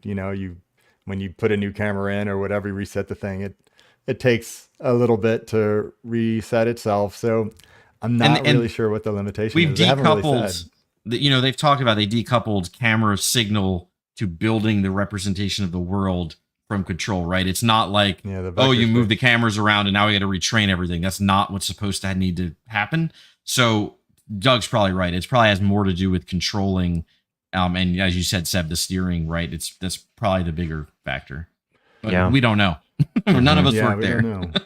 when you put a new camera in or whatever, you reset the thing, it takes a little bit to reset itself. So I'm not really sure what the limitation is. We've decoupled, they've talked about they decoupled camera signal to building the representation of the world from control, right? It's not like, you move the cameras around and now we got to retrain everything. That's not what's supposed to need to happen. So Doug's probably right. It's probably has more to do with controlling, and as you said, Seb, the steering, right? That's probably the bigger factor. But we don't know. None of us work there. Don't know.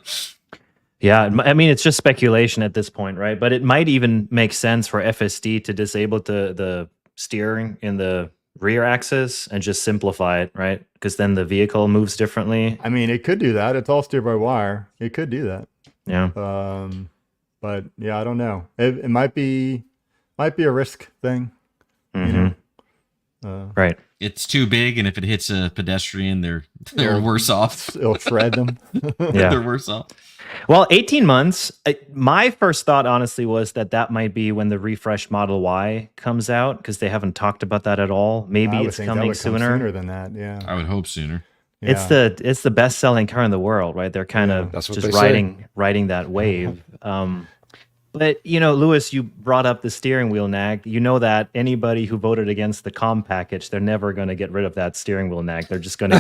Yeah, I mean, it's just speculation at this point, right? But it might even make sense for FSD to disable the steering in the rear axis and just simplify it, right? Because then the vehicle moves differently. I mean, it could do that. It's all steer by wire. It could do that. Yeah. But yeah, I don't know. It might be a risk thing. Right. It's too big, and if it hits a pedestrian, they're worse off. It'll shred them. They're worse off. Well, 18 months. My first thought, honestly, was that might be when the refresh Model Y comes out, because they haven't talked about that at all. Maybe it's coming sooner than that. Yeah, I would hope sooner. Yeah. It's the best selling car in the world, right? They're kind of just riding that wave. But, Lewis, you brought up the steering wheel nag. You know that anybody who voted against the COM package, they're never going to get rid of that steering wheel nag. They're just going to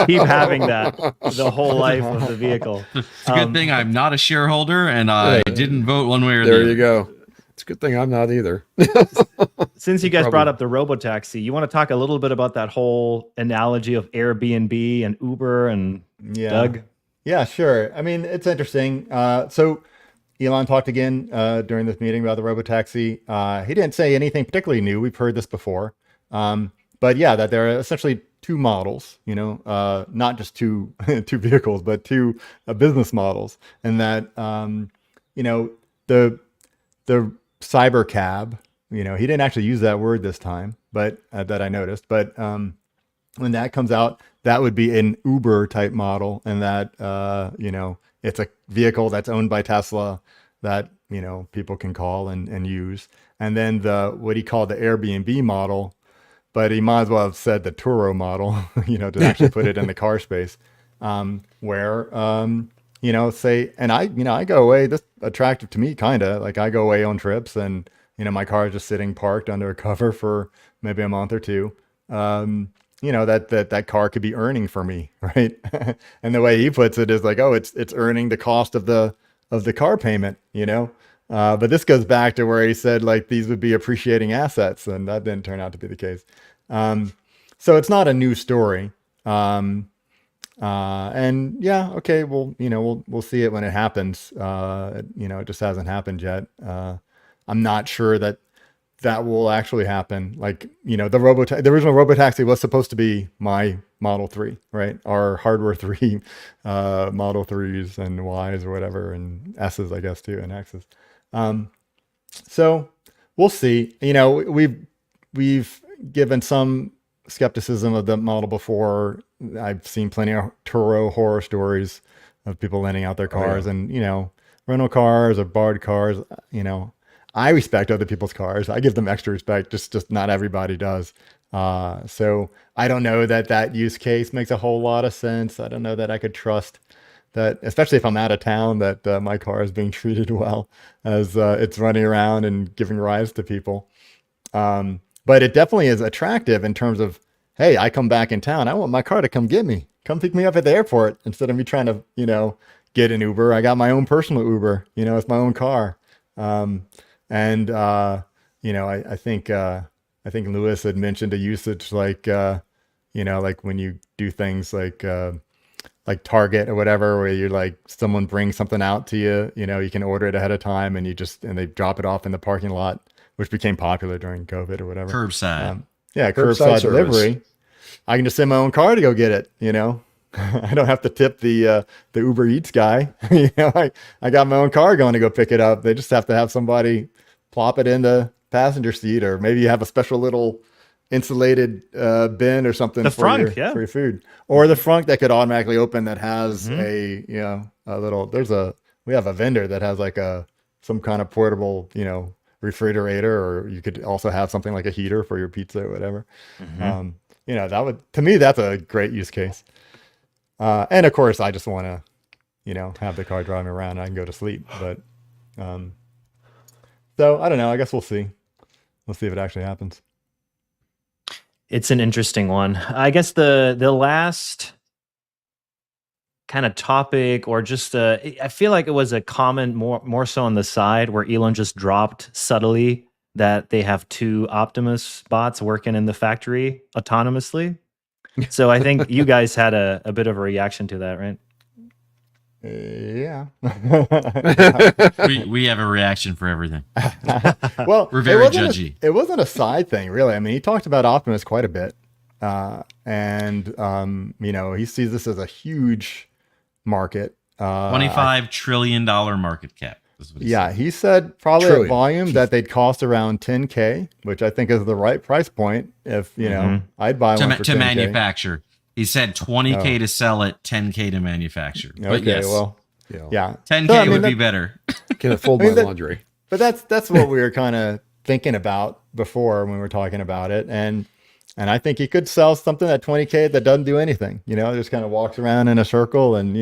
keep having that the whole life of the vehicle. It's a good thing I'm not a shareholder and I didn't vote one way or the other. There you go. It's a good thing I'm not either. Since you guys brought up the Robotaxi, you want to talk a little bit about that whole analogy of Airbnb and Uber and Doug? Yeah, sure. I mean, it's interesting. So Elon talked again during this meeting about the Robotaxi. He didn't say anything particularly new. We've heard this before. But yeah, that there are essentially two models, not just two vehicles, but two business models. And that, the cyber cab, he didn't actually use that word this time, but that I noticed. But when that comes out, that would be an Uber type model. And that, it's a vehicle that's owned by Tesla that, people can call and use. And then what he called the Airbnb model, but he might as well have said the Turo model, to actually put it in the car space, where, say, and I go away, this attractive to me, kind of like I go away on trips and, my car is just sitting parked under a cover for maybe a month or two. That car could be earning for me, right? And the way he puts it is like, oh, it's earning the cost of the car payment, But this goes back to where he said like these would be appreciating assets, and that didn't turn out to be the case. So it's not a new story. And yeah, okay, well, we'll see it when it happens. It just hasn't happened yet. I'm not sure that will actually happen. Like, the original Robotaxi was supposed to be my Model 3, right? Our hardware 3, Model 3s and Ys or whatever, and S's, I guess, too, and X's. So we'll see. We've given some skepticism of the model before. I've seen plenty of Turo horror stories of people lending out their cars and, rental cars or borrowed cars, I respect other people's cars. I give them extra respect. Just not everybody does. So I don't know that use case makes a whole lot of sense. I don't know that I could trust that, especially if I'm out of town, that my car is being treated well as it's running around and giving rides to people. But it definitely is attractive in terms of, hey, I come back in town. I want my car to come get me. Come pick me up at the airport instead of me trying to, get an Uber. I got my own personal Uber. It's my own car. I think Lewis had mentioned a usage like, like when you do things like Target or whatever, where you like someone brings something out to you, you can order it ahead of time and they drop it off in the parking lot, which became popular during COVID or whatever. Curbside. Curbside delivery. I can just send my own car to go get it, I don't have to tip the Uber Eats guy. I got my own car going to go pick it up. They just have to have somebody plop it in the passenger seat, or maybe you have a special little insulated bin or something for your food, or the frunk that could automatically open that has we have a vendor that has like some kind of portable, refrigerator, or you could also have something like a heater for your pizza or whatever. To me, that's a great use case. And of course, I just want to, have the car driving around and I can go to sleep. But, so I don't know. I guess we'll see. We'll see if it actually happens. It's an interesting one. I guess the last kind of topic, or just I feel like it was a comment more so on the side where Elon just dropped subtly that they have two Optimus bots working in the factory autonomously. So I think you guys had a bit of a reaction to that, right? Yeah. we have a reaction for everything. Well, we're very judgy. It wasn't a side thing, really. I mean, he talked about Optimus quite a bit. He sees this as a huge market. $25 trillion market cap. He said probably at volume that they'd cost around $10K, which I think is the right price point. If I'd buy one for $10K. Manufacture. He said $20K to sell it, $10K to manufacture. But okay, yes, well, yeah, $10K would be better. Can it fold my laundry? But that's what we were kind of thinking about before when we were talking about it, and I think he could sell something at $20K that doesn't do anything. Just kind of walks around in a circle and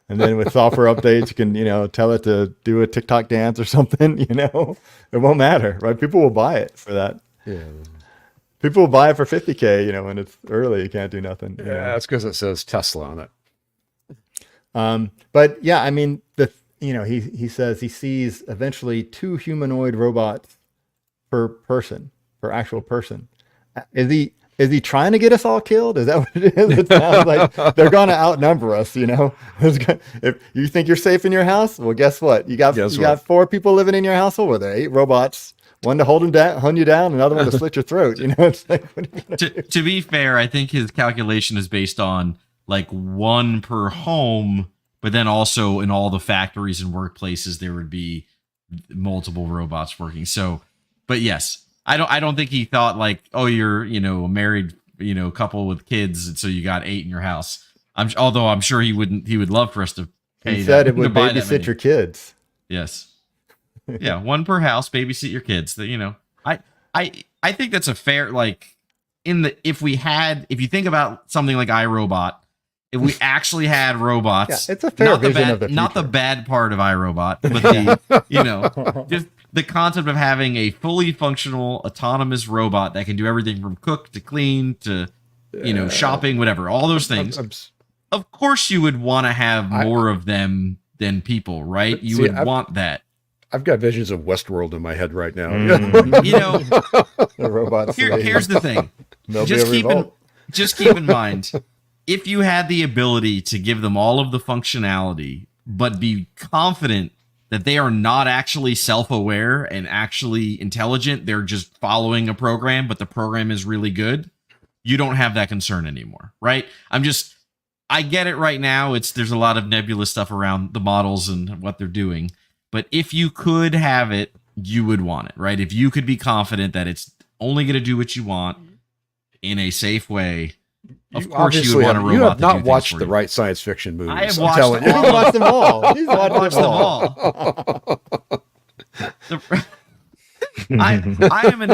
And then with software updates, you can, tell it to do a TikTok dance or something, it won't matter, right? People will buy it for that. Yeah. People will buy it for 50K, when it's early, you can't do nothing. Yeah, that's because it says Tesla on it. But yeah, I mean, he says he sees eventually 2 humanoid robots per actual person. Is he trying to get us all killed? Is that what it is? It sounds like they're going to outnumber us, If you think you're safe in your house, well, guess what? You got 4 people living in your household. Well, there are 8 robots. One to hunt you down, another one to slit your throat. It's like, what are you gonna do? To be fair, I think his calculation is based on like 1 per home, but then also in all the factories and workplaces there would be multiple robots working. So, but yes. I don't think he thought like, oh, you're, a married, couple with kids, and so you got 8 in your house. Although I'm sure he would love for us to pay. He said it would babysit your kids. Yes. Yeah, 1 per house, babysit your kids. I think that's a fair, like, if you think about something like iRobot, if we actually had robots, it's a fair vision of the future. Not the bad part of iRobot, but the just the concept of having a fully functional autonomous robot that can do everything from cook to clean to shopping, whatever, all those things. Of course you would want to have more of them than people, right? You would want that. I've got visions of Westworld in my head right now. The robots. Here's the thing. Just keep in mind, if you had the ability to give them all of the functionality, but be confident that they are not actually self-aware and actually intelligent, they're just following a program, but the program is really good, you don't have that concern anymore, right? I get it right now. There's a lot of nebulous stuff around the models and what they're doing, but if you could have it, you would want it, right? If you could be confident that it's only going to do what you want in a safe way, of course you would want a robot. You have not watched the right science fiction movies. I have watched all. He's watched them all. He's watched them all.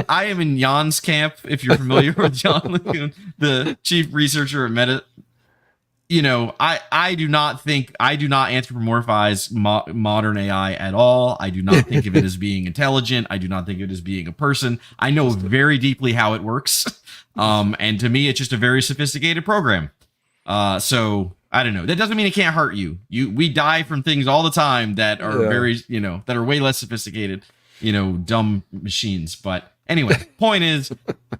I am in Jan's camp. If you're familiar with Jan LeCun, the chief researcher at Meta, I do not anthropomorphize modern AI at all. I do not think of it as being intelligent. I do not think of it as being a person. I know very deeply how it works. And to me, it's just a very sophisticated program. So I don't know. That doesn't mean it can't hurt you. We die from things all the time that are very, that are way less sophisticated, dumb machines. But anyway, point is,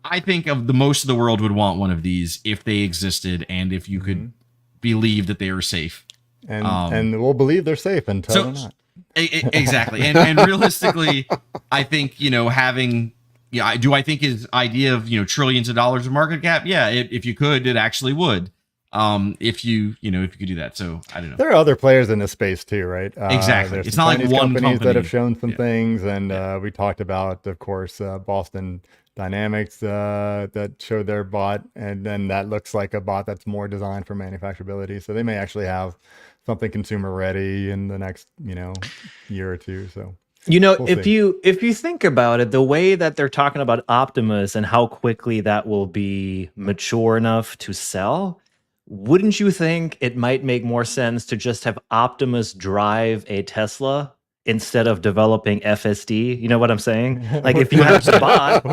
I think most of the world would want one of these if they existed and if you could believe that they are safe. And we'll believe they're safe until they're not. Exactly. And realistically, I think, having... Yeah, do I think his idea of trillions of dollars of market cap? Yeah, if you could, it actually would. If you could do that. So I don't know. There are other players in this space too, right? Exactly. It's not like one company that have shown some things, and we talked about, of course, Boston Dynamics that showed their bot, and then that looks like a bot that's more designed for manufacturability. So they may actually have something consumer ready in the next year or two. So. We'll if you think about it, the way that they're talking about Optimus and how quickly that will be mature enough to sell, wouldn't you think it might make more sense to just have Optimus drive a Tesla instead of developing FSD? You know what I'm saying? Like if you have a bot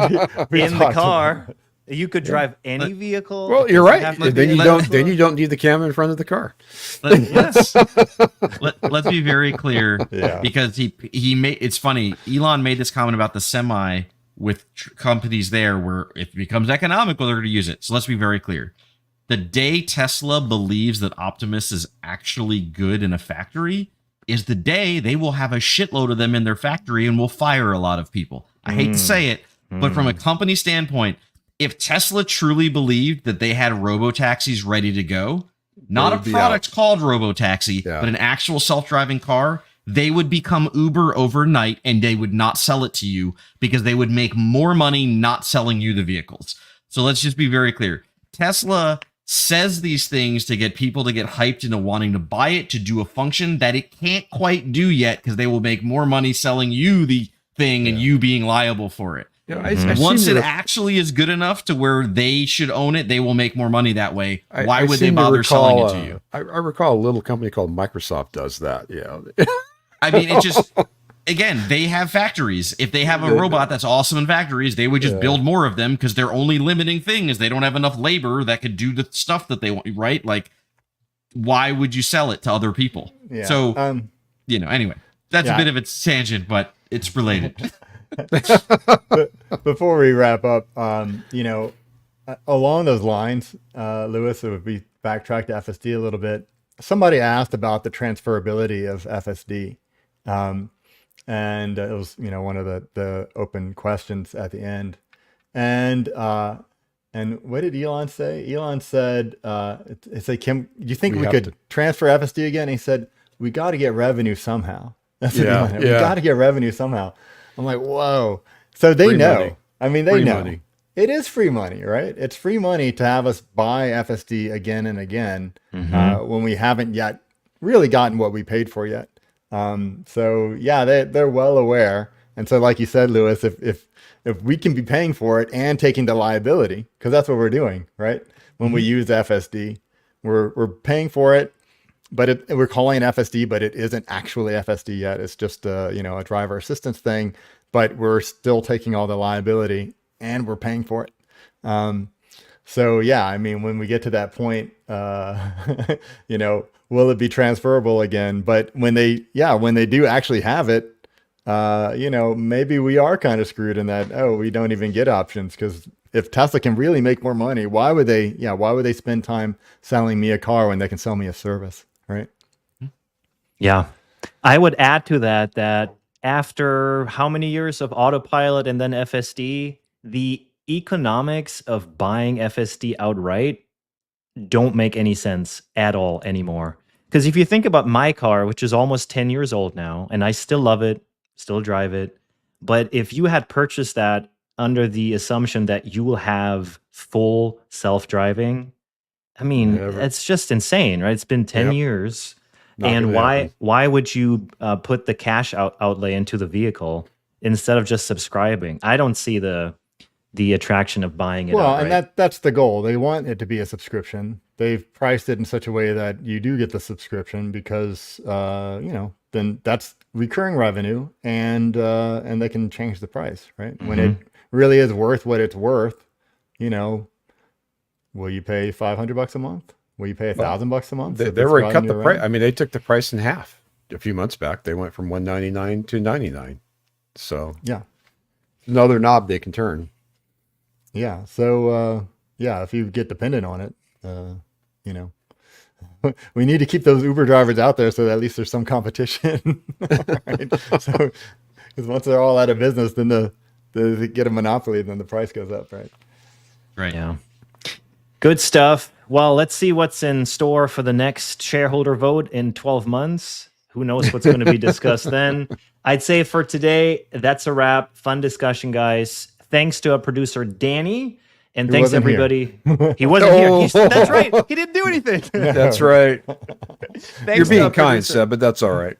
in the car, you could drive any vehicle. Well, you're right. Then you don't need the camera in front of the car. Let's be very clear, because he made. It's funny. Elon made this comment about the Semi with companies there, where if it becomes economical, they're going to use it. So let's be very clear. The day Tesla believes that Optimus is actually good in a factory is the day they will have a shitload of them in their factory and will fire a lot of people. I hate to say it, but from a company standpoint, if Tesla truly believed that they had robotaxis ready to go, not a product called Robotaxi, but an actual self-driving car, they would become Uber overnight and they would not sell it to you because they would make more money not selling you the vehicles. So let's just be very clear. Tesla says these things to get people to get hyped into wanting to buy it to do a function that it can't quite do yet because they will make more money selling you the thing and you being liable for it. Once it actually is good enough to where they should own it, they will make more money that way. Why would they bother selling it to you? I recall a little company called Microsoft does that. Yeah. I mean, it just, again, they have factories. If they have a robot that's awesome in factories, they would just build more of them, because their only limiting thing is they don't have enough labor that could do the stuff that they want, right? Like, why would you sell it to other people? Yeah. So, anyway, that's a bit of a tangent, but it's related. But before we wrap up, along those lines, Lewis, if we backtrack to FSD a little bit, somebody asked about the transferability of FSD. And it was, one of the open questions at the end. And what did Elon say? Elon said, it's like, Kim, do you think we could transfer FSD again? And he said, we got to get revenue somehow. That's what Elon said. We got to get revenue somehow. I'm like, whoa. So they know. Money. I mean, they know. Money. It is free money, right? It's free money to have us buy FSD again and again when we haven't yet really gotten what we paid for yet. So yeah, they're well aware. And so, like you said, Lewis, if we can be paying for it and taking the liability, because that's what we're doing, right? When we use FSD, we're paying for it, but we're calling it FSD, but it isn't actually FSD yet. It's just a driver assistance thing, but we're still taking all the liability and we're paying for it. So yeah, I mean, when we get to that point, will it be transferable again? But when they do actually have it, maybe we are kind of screwed in that, we don't even get options, because if Tesla can really make more money, why would they spend time selling me a car when they can sell me a service, right? Yeah. I would add to that after how many years of autopilot and then FSD, the economics of buying FSD outright don't make any sense at all anymore. Because if you think about my car, which is almost 10 years old now, and I still love it, still drive it, but if you had purchased that under the assumption that you will have full self-driving, I mean, it's just insane, right? It's been 10 years. And why would you put the cash outlay into the vehicle instead of just subscribing? I don't see the attraction of buying it. Well, outright. And that's the goal. They want it to be a subscription. They've priced it in such a way that you do get the subscription because then that's recurring revenue, and they can change the price, right? When it really is worth what it's worth, will you pay $500 a month? Will you pay $1,000 a month? They already cut the price. I mean, they took the price in half a few months back. They went from $199 to $99. So yeah, another knob they can turn. Yeah. So if you get dependent on it, we need to keep those Uber drivers out there so that at least there's some competition. Right? So because once they're all out of business, then they get a monopoly, then the price goes up, right? Right. Yeah. Good stuff. Well, let's see what's in store for the next shareholder vote in 12 months. Who knows what's going to be discussed then? I'd say for today, that's a wrap. Fun discussion, guys. Thanks to our producer, Danny. And thanks, everybody. He wasn't here. That's right. He didn't do anything. That's right. You're being kind, Seb, but that's all right.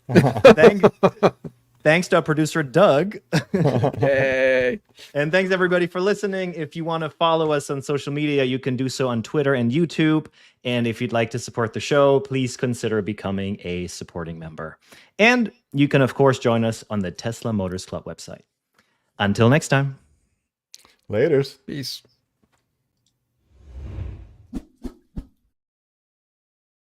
Thanks to our producer, Doug. Hey. And thanks, everybody, for listening. If you want to follow us on social media, you can do so on Twitter and YouTube. And if you'd like to support the show, please consider becoming a supporting member. And you can, of course, join us on the Tesla Motors Club website. Until next time. Laters. Peace.